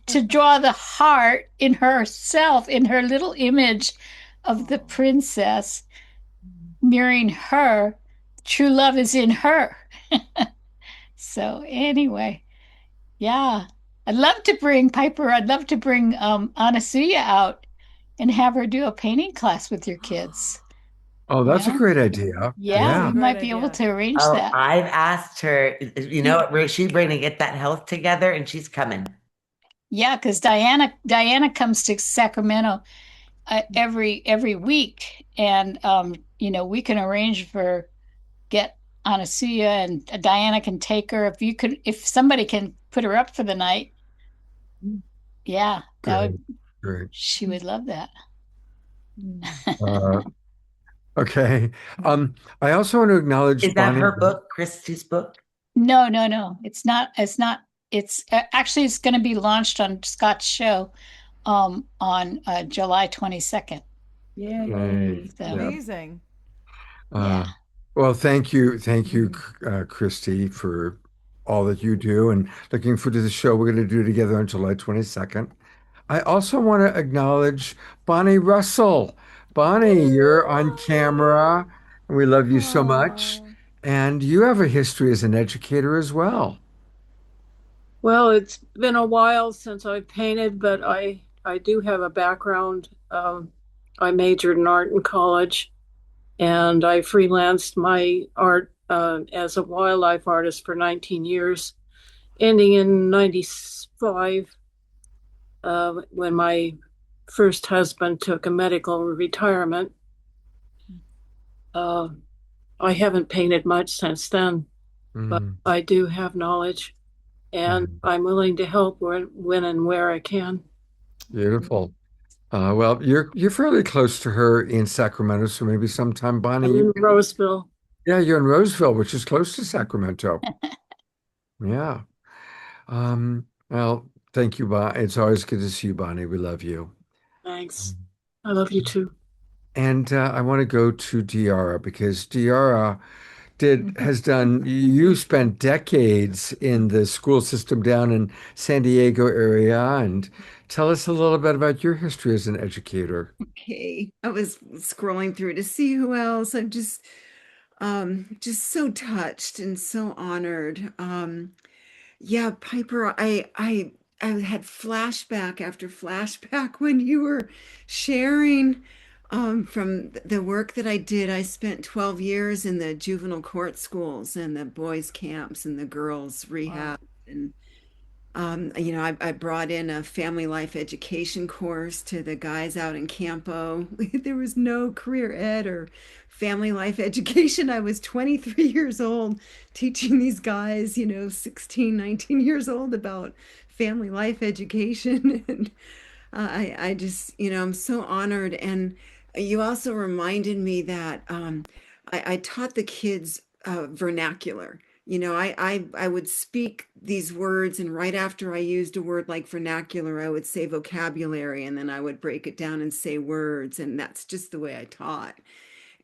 to draw the heart in herself, in her little image of the princess mirroring her. True love is in her. So anyway, yeah, I'd love to bring Anasuya out and have her do a painting class with your kids. Oh, that's a great idea. Yeah, we might be able to arrange that. I've asked her, she's going to get that health together, and she's coming. Yeah, because Diana comes to Sacramento every week, and we can arrange for get Anasuya and Diana can take her. If somebody can put her up for the night, yeah, Great. she would love that. Okay. I also want to acknowledge Is that Bonnie. her book, Christy's book? No, no, no. It's not. It's not. It's actually it's going to be launched on Scott's show on July 22nd. Yay. So, Amazing. Yeah. Well, thank you, Christy, for all that you do, and looking forward to the show we're going to do together on July 22nd. I also want to acknowledge Bonnie Russell. Bonnie, you're on camera, and we love you so much. And you have a history as an educator as well. Well, it's been a while since I've painted, but I do have a background. I majored in art in college, and I freelanced my art as a wildlife artist for 19 years, ending in 95 when my first husband took a medical retirement. I haven't painted much since then, but I do have knowledge, and I'm willing to help when and where I can. Beautiful. Well, you're fairly close to her in Sacramento, so maybe sometime, Bonnie. I'm in Roseville. Yeah, you're in Roseville, which is close to Sacramento. Yeah. Well, thank you, Bonnie. It's always good to see you, Bonnie. We love you. Thanks. I love you too. And I want to go to DeArah because DeArah you spent decades in the school system down in San Diego area, and tell us a little bit about your history as an educator. Okay, I was scrolling through to see who else. I'm just so touched and so honored. Yeah, Piper, I had flashback after flashback when you were sharing from the work that I did. I spent 12 years in the juvenile court schools and the boys' camps and the girls' rehab. And I brought in a family life education course to the guys out in Campo. There was no career ed or family life education. I was 23 years old teaching these guys, 16, 19 years old about family life education. And I just, I'm so honored. And you also reminded me that I taught the kids vernacular. I would speak these words, and right after I used a word like vernacular, I would say vocabulary, and then I would break it down and say words. And that's just the way I taught.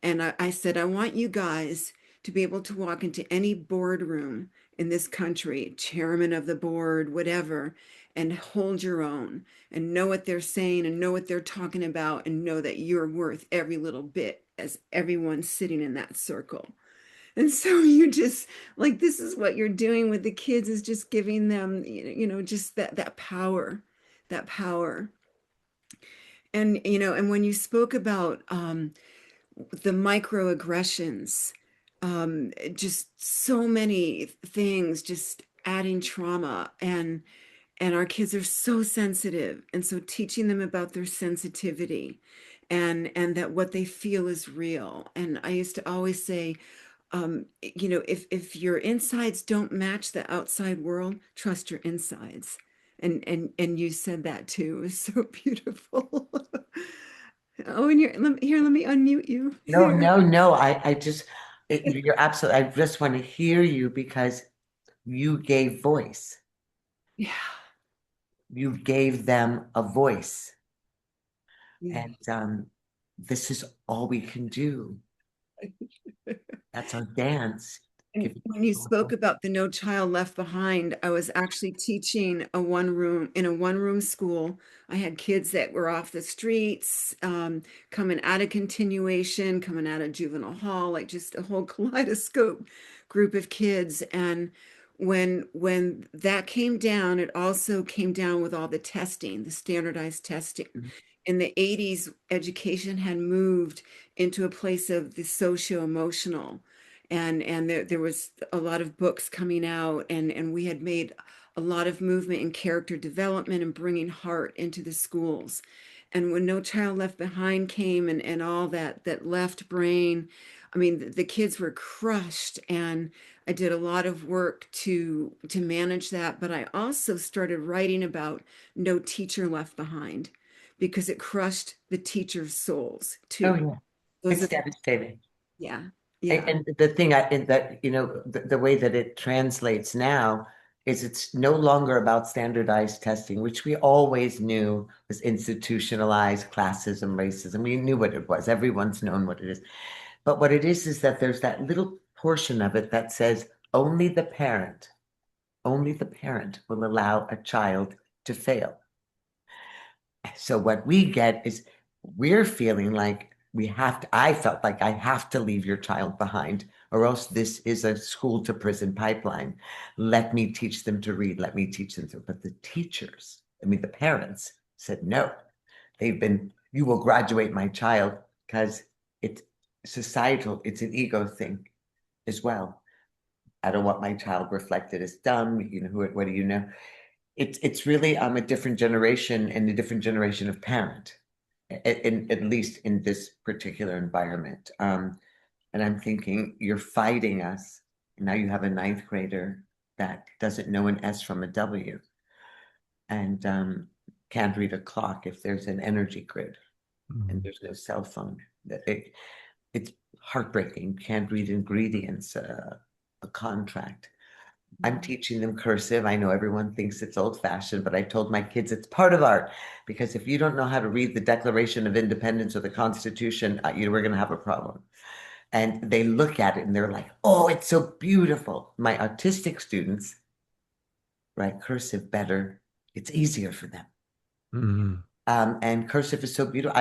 And I said, I want you guys to be able to walk into any boardroom in this country, chairman of the board, whatever, and hold your own and know what they're saying and know what they're talking about and know that you're worth every little bit as everyone sitting in that circle. And so you just this is what you're doing with the kids, is just giving them, just that power, that power. And, and when you spoke about the microaggressions, just so many things, just adding trauma, and our kids are so sensitive. And so teaching them about their sensitivity and that what they feel is real. And I used to always say, if your insides don't match the outside world, trust your insides. And you said that too. It was so beautiful. Oh, and let me unmute you. No. You're absolutely, I just want to hear you because you gave voice. Yeah. You gave them a voice. Yeah. And this is all we can do. That's our dance. And when you spoke about the No Child Left Behind, I was actually teaching in a one-room school. I had kids that were off the streets, coming out of continuation, coming out of juvenile hall, like just a whole kaleidoscope group of kids. And when that came down, it also came down with all the testing, the standardized testing. In the 80s, education had moved into a place of the socio-emotional. And there was a lot of books coming out, and we had made a lot of movement in character development and bringing heart into the schools. And when No Child Left Behind came and all that left brain, I mean, the kids were crushed, and I did a lot of work to manage that. But I also started writing about no teacher left behind because it crushed the teachers' souls Oh, too. yeah. Those It's are, devastating. yeah, yeah. And the thing that, the way that it translates now is it's no longer about standardized testing, which we always knew was institutionalized classism, racism. We knew what it was. Everyone's known what it is. But what it is that there's that little portion of it that says only the parent will allow a child to fail. So what we get is we're feeling like I felt like I have to leave your child behind, or else this is a school to prison pipeline. Let me teach them to read. Let me teach them to. But the teachers, the parents said, no, you will graduate my child because it's societal, it's an ego thing as well. I don't want my child reflected as dumb. What do you know? It's really a different generation and a different generation of parent, at least in this particular environment. And I'm thinking, you're fighting us. Now you have a ninth grader that doesn't know an S from a W and can't read a clock if there's an energy grid and there's no cell phone. It's heartbreaking. Can't read ingredients, a contract. I'm teaching them cursive. I know everyone thinks it's old-fashioned, but I told my kids it's part of art, because if you don't know how to read the Declaration of Independence or the Constitution, we're going to have a problem. And they look at it and they're like, oh, it's so beautiful. My autistic students write cursive better. It's easier for them. And cursive is so beautiful.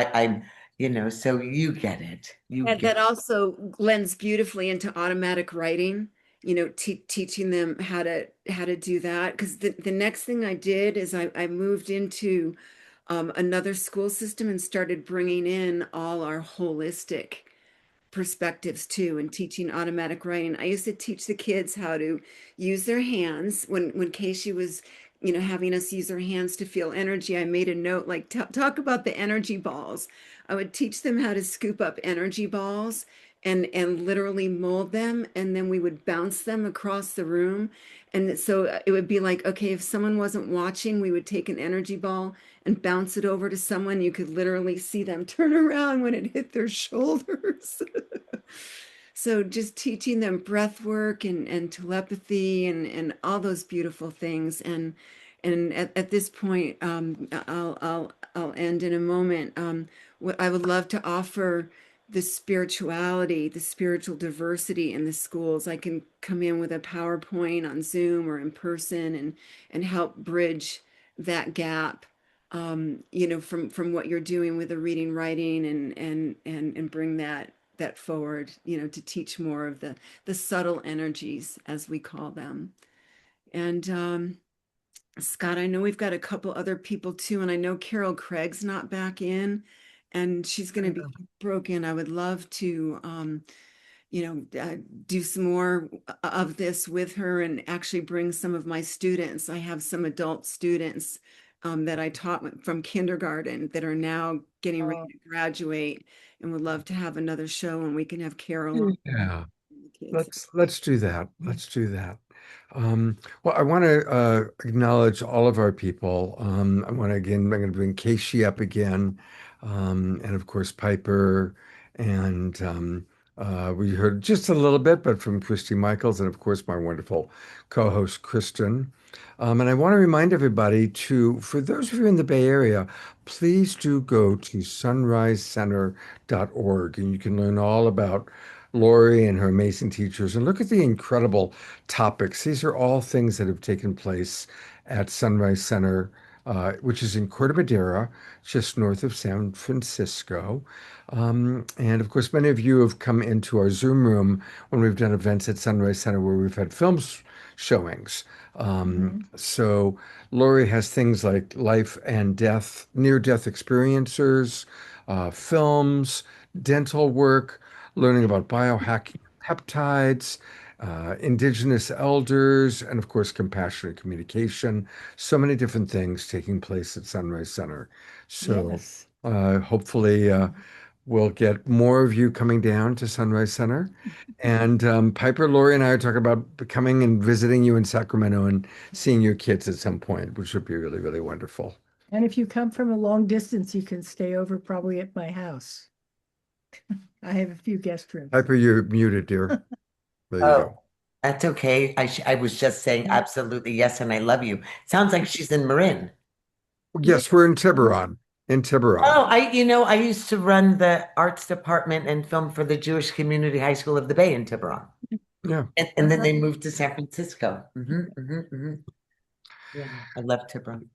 So you get it. That also lends beautifully into automatic writing. Teaching them how to do that. Because the next thing I did is I moved into another school system and started bringing in all our holistic perspectives too, and teaching automatic writing. I used to teach the kids how to use their hands. When Kaeshi was having us use our hands to feel energy, I made a note like talk about the energy balls. I would teach them how to scoop up energy balls and literally mold them, and then we would bounce them across the room. And so it would be like, okay, if someone wasn't watching, we would take an energy ball and bounce it over to someone. You could literally see them turn around when it hit their shoulders. So just teaching them breath work and telepathy and all those beautiful things. And at this point, I'll end in a moment. What I would love to offer the spirituality, the spiritual diversity in the schools. I can come in with a PowerPoint on Zoom or in person and help bridge that gap, from what you're doing with the reading, writing, and bring that forward, to teach more of the subtle energies, as we call them. And Scott, I know we've got a couple other people too, and I know Carol Craig's not back in, and she's going to be broken. I would love to, do some more of this with her and actually bring some of my students. I have some adult students that I taught from kindergarten that are now getting ready to graduate, and would love to have another show, and we can have Carol on. Yeah. Let's do that. Let's do that. Well, I want to acknowledge all of our people. I'm going to bring Kaeshi up again, and of course Piper, and we heard just a little bit, but from Christy Michaels, and of course my wonderful co-host Kristin. And I want to remind everybody for those of you in the Bay Area, please do go to sunrisecenter.org, and you can learn all about Lori and her amazing teachers, and look at the incredible topics. These are all things that have taken place at Sunrise Center, which is in Corte Madera, just north of San Francisco. And of course, many of you have come into our Zoom room when we've done events at Sunrise Center where we've had film showings. So Lori has things like life and death, near-death experiencers, films, dental work, learning about biohacking peptides, indigenous elders, and of course, compassionate communication. So many different things taking place at Sunrise Center. So Yes. hopefully we'll get more of you coming down to Sunrise Center. And Piper, Lori, and I are talking about coming and visiting you in Sacramento and seeing your kids at some point, which would be really, really wonderful. And if you come from a long distance, you can stay over probably at my house. I have a few guest rooms. Piper, you're muted, dear. There you go. Oh, that's okay. I was just saying absolutely yes, and I love you. Sounds like she's in Marin. Yes, we're in Tiburon. In Tiburon. Oh, I used to run the arts department and film for the Jewish Community High School of the Bay in Tiburon. Yeah. And then they moved to San Francisco. Yeah, I love Tiburon.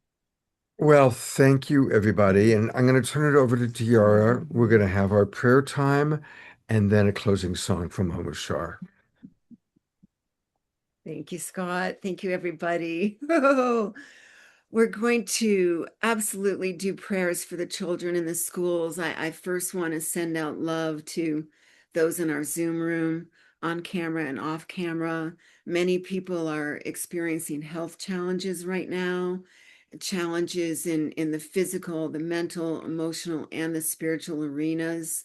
Well, thank you, everybody. And I'm going to turn it over to DeArah. We're going to have our prayer time and then a closing song from Omashar. Thank you, Scott. Thank you, everybody. We're going to absolutely do prayers for the children in the schools. I first want to send out love to those in our Zoom room, on camera and off camera. Many people are experiencing health challenges right now, challenges in the physical, the mental, emotional, and the spiritual arenas.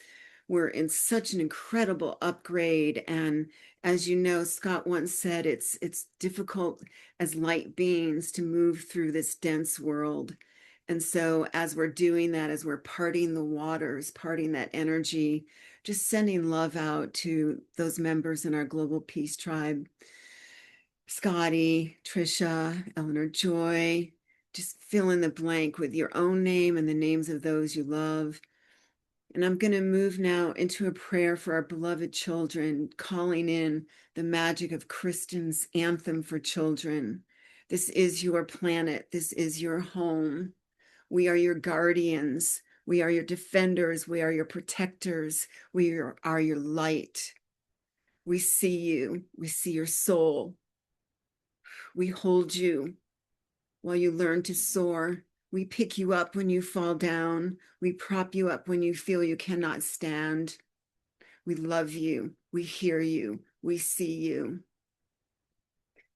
We're in such an incredible upgrade, and as you know, Scott once said, it's difficult as light beings to move through this dense world. And so as we're doing that, as we're parting the waters, parting that energy, just sending love out to those members in our Global Peace Tribe, Scotty, Trisha, Eleanor Joy, just fill in the blank with your own name and the names of those you love. And I'm going to move now into a prayer for our beloved children, calling in the magic of Kristin's anthem for children. This is your planet. This is your home. We are your guardians. We are your defenders. We are your protectors. We are your light. We see you. We see your soul. We hold you while you learn to soar. We pick you up when you fall down. We prop you up when you feel you cannot stand. We love you. We hear you. We see you.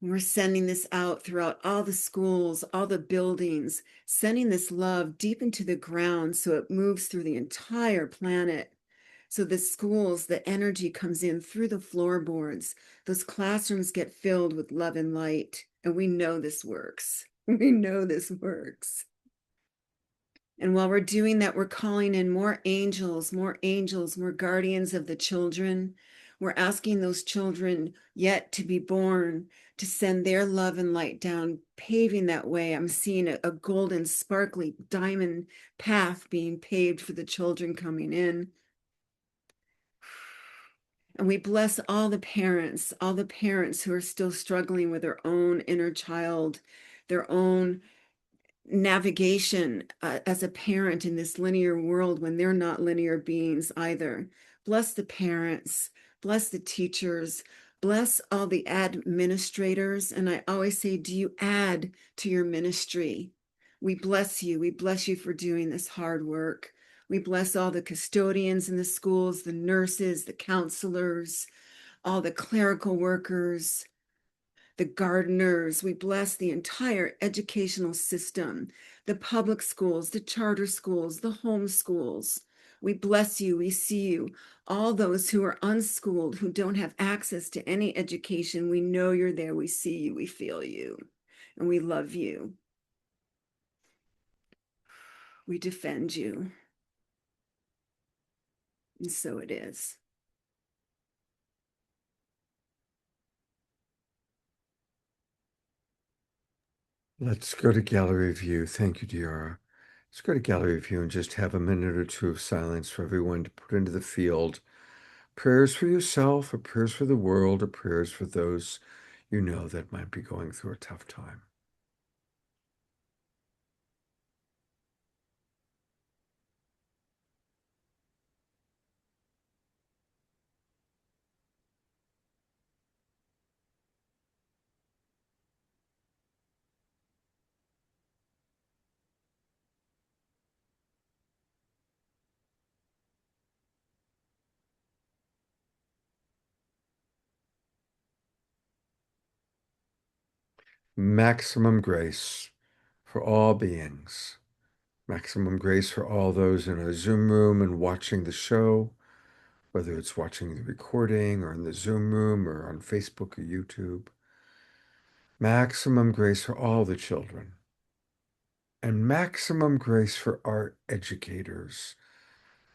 We're sending this out throughout all the schools, all the buildings, sending this love deep into the ground so it moves through the entire planet. So the schools, the energy comes in through the floorboards. Those classrooms get filled with love and light. And we know this works. We know this works. And while we're doing that, we're calling in more angels, more guardians of the children. We're asking those children yet to be born to send their love and light down, paving that way. I'm seeing a golden, sparkly diamond path being paved for the children coming in. And we bless all the parents who are still struggling with their own inner child, their own navigation as a parent in this linear world when they're not linear beings either. Bless the parents, bless the teachers, bless all the administrators. And I always say, do you add to your ministry? We bless you. We bless you for doing this hard work. We bless all the custodians in the schools, the nurses, the counselors, all the clerical workers, the gardeners. We bless the entire educational system, the public schools, the charter schools, the home schools. We bless you. We see you. All those who are unschooled, who don't have access to any education, we know you're there. We see you. We feel you. And we love you. We defend you. And so it is. Let's go to gallery view. Thank you, DeArah. Let's go to gallery view and just have a minute or two of silence for everyone to put into the field. Prayers for yourself, or prayers for the world, or prayers for those you know that might be going through a tough time. Maximum grace for all beings. Maximum grace for all those in our Zoom room and watching the show, whether it's watching the recording or in the Zoom room or on Facebook or YouTube. Maximum grace for all the children. And maximum grace for our educators,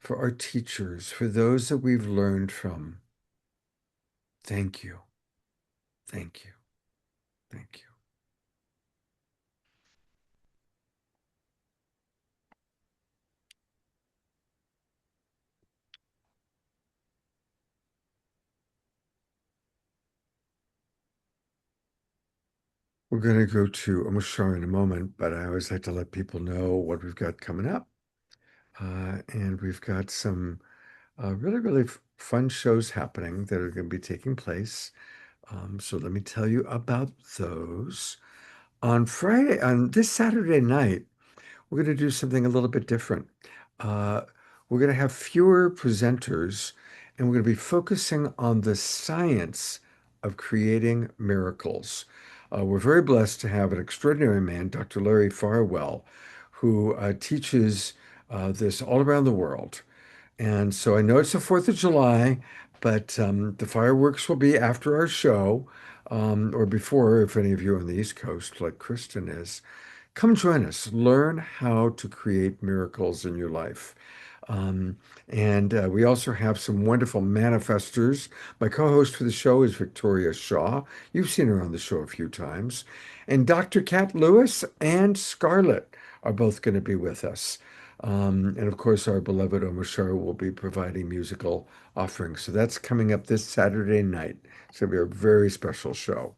for our teachers, for those that we've learned from. Thank you. Thank you. Thank you. We're going to go to Omashar in a moment, but I always like to let people know what we've got coming up. And we've got some really, really fun shows happening that are going to be taking place. So let me tell you about those. On this Saturday night, we're going to do something a little bit different. We're going to have fewer presenters, and we're going to be focusing on the science of creating miracles. We're very blessed to have an extraordinary man, Dr. Larry Farwell, who teaches this all around the world. And so I know it's the 4th of July, but the fireworks will be after our show, or before, if any of you are on the East Coast, like Kristin is. Come join us. Learn how to create miracles in your life. And we also have some wonderful manifestors. My co-host for the show is Victoria Shaw. You've seen her on the show a few times. And Dr. Kat Lewis and Scarlett are both going to be with us. And of course, our beloved Omashar will be providing musical offerings. So that's coming up this Saturday night. It's going to be a very special show.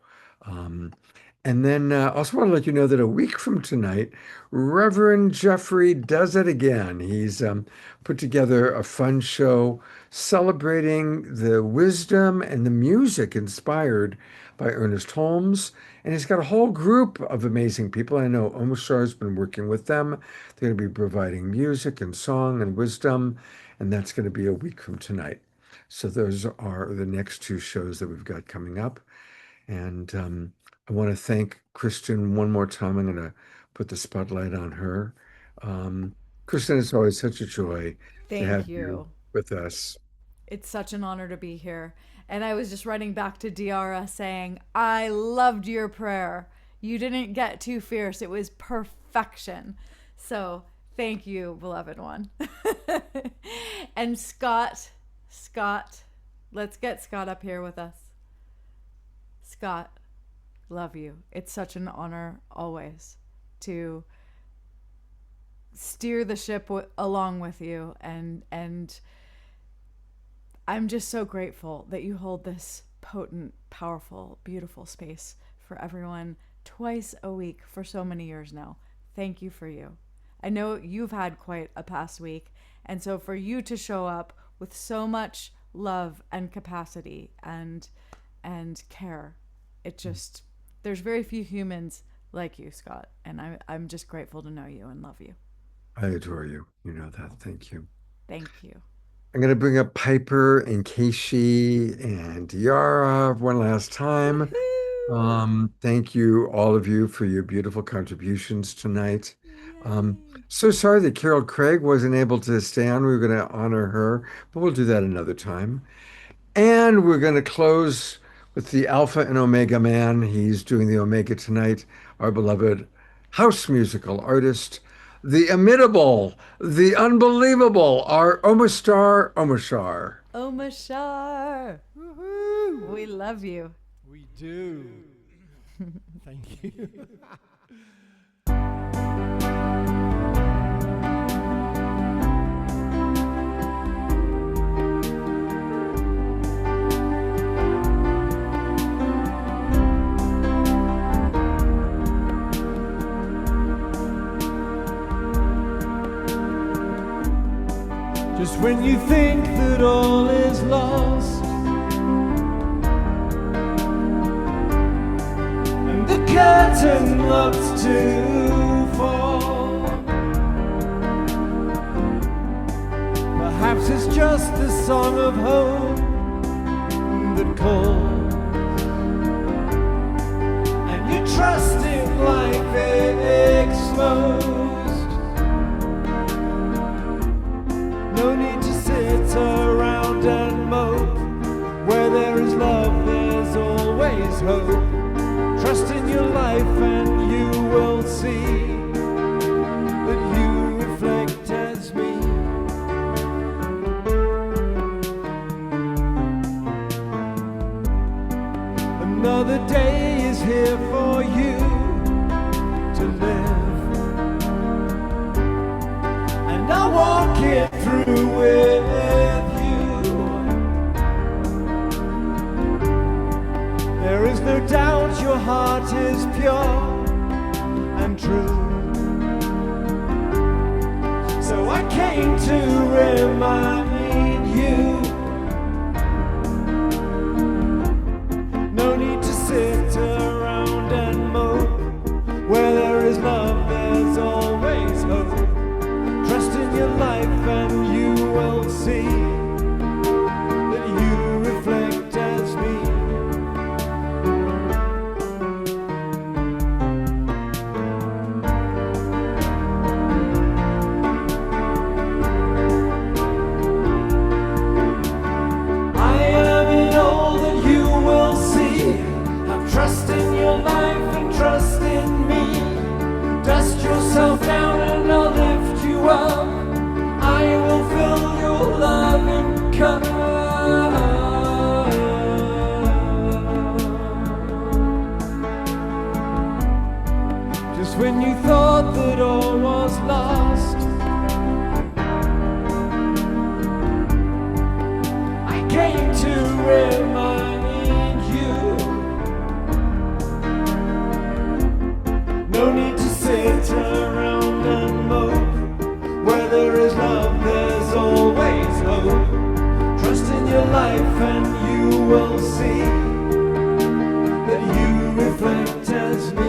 And then I also want to let you know that a week from tonight, Reverend Jeffrey does it again. He's put together a fun show celebrating the wisdom and the music inspired by Ernest Holmes. And he's got a whole group of amazing people. I know Omashar's been working with them. They're going to be providing music and song and wisdom. And that's going to be a week from tonight. So those are the next two shows that we've got coming up. And I want to thank Kristin one more time. I'm going to put the spotlight on her. Kristin, it's always such a joy to have you with us. It's such an honor to be here. And I was just writing back to DeArah saying, I loved your prayer. You didn't get too fierce. It was perfection. So thank you, beloved one. And Scott, let's get Scott up here with us. Scott, love you. It's such an honor always to steer the ship along with you, and I'm just so grateful that you hold this potent, powerful, beautiful space for everyone twice a week for so many years now. Thank you for you. I know you've had quite a past week, and so for you to show up with so much love and capacity and care, it just, there's very few humans like you, Scott, and I'm just grateful to know you and love you. I adore you. You know that. Thank you. Thank you. I'm going to bring up Piper and Kaeshi and DeArah one last time. Thank you, all of you, for your beautiful contributions tonight. So sorry that Carol Craig wasn't able to stay on. We were going to honor her, but we'll do that another time. And we're going to close with the Alpha and Omega man. He's doing the Omega tonight, our beloved house musical artist, the imitable, the unbelievable, our Omashar Omashar. Omashar. Woo-hoo. We love you. We do. Thank you. Just when you think that all is lost and the curtain looks to fall, perhaps it's just the song of hope that calls, and you trust it like they exposed. hope. Trust in your life and you will see that you reflect as me. Another day is here for you to live, and I'll walk it through with you. There is no doubt your heart is pure and true, so I came to remind you. No need to sit around and mope. Where there is love, there's always hope. Trust in your life and you will see that you reflect as me. I am in all that you will see. Have trust in your life and trust in me. Dust yourself down and I'll lift you up. I will fill your loving cup. Just when you thought that all was lost, I came to remind you. No need to sit around and mope. Where there is love, there's always hope. Trust in your life and you will see that you reflect as me.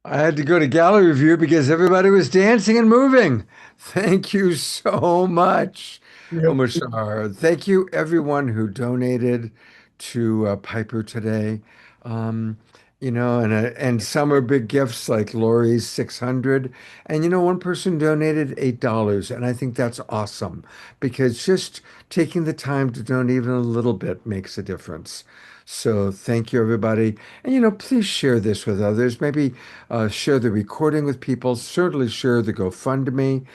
I had to go to gallery view because everybody was dancing and moving. Thank you so much, Omashar. Thank you, everyone who donated to Piper today. Um, and some are big gifts like Lori's 600. And one person donated $8, and I think that's awesome because just taking the time to donate even a little bit makes a difference. So thank you, everybody. And, please share this with others. Maybe share the recording with people. Certainly share the GoFundMe.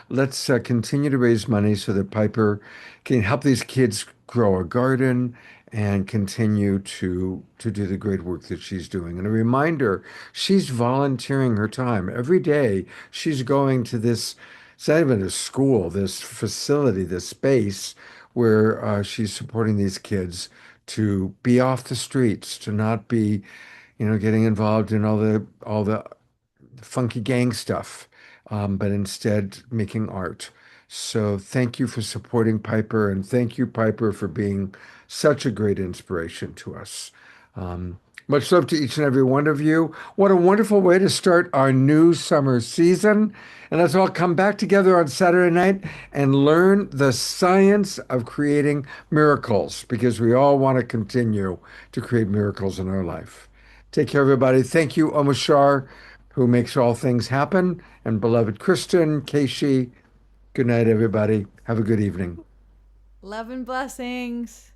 Let's continue to raise money so that Piper can help these kids grow a garden and continue to do the great work that she's doing. And a reminder, she's volunteering her time. Every day she's going to this, it's not even a school, this facility, this space where she's supporting these kids to be off the streets, to not be, getting involved in all the funky gang stuff, but instead making art. So thank you for supporting Piper, and thank you, Piper, for being such a great inspiration to us. Much love to each and every one of you. What a wonderful way to start our new summer season. And let's all come back together on Saturday night and learn the science of creating miracles, because we all want to continue to create miracles in our life. Take care, everybody. Thank you, Omashar, who makes all things happen, and beloved Kristin, Kaeshi. Good night, everybody. Have a good evening. Love and blessings.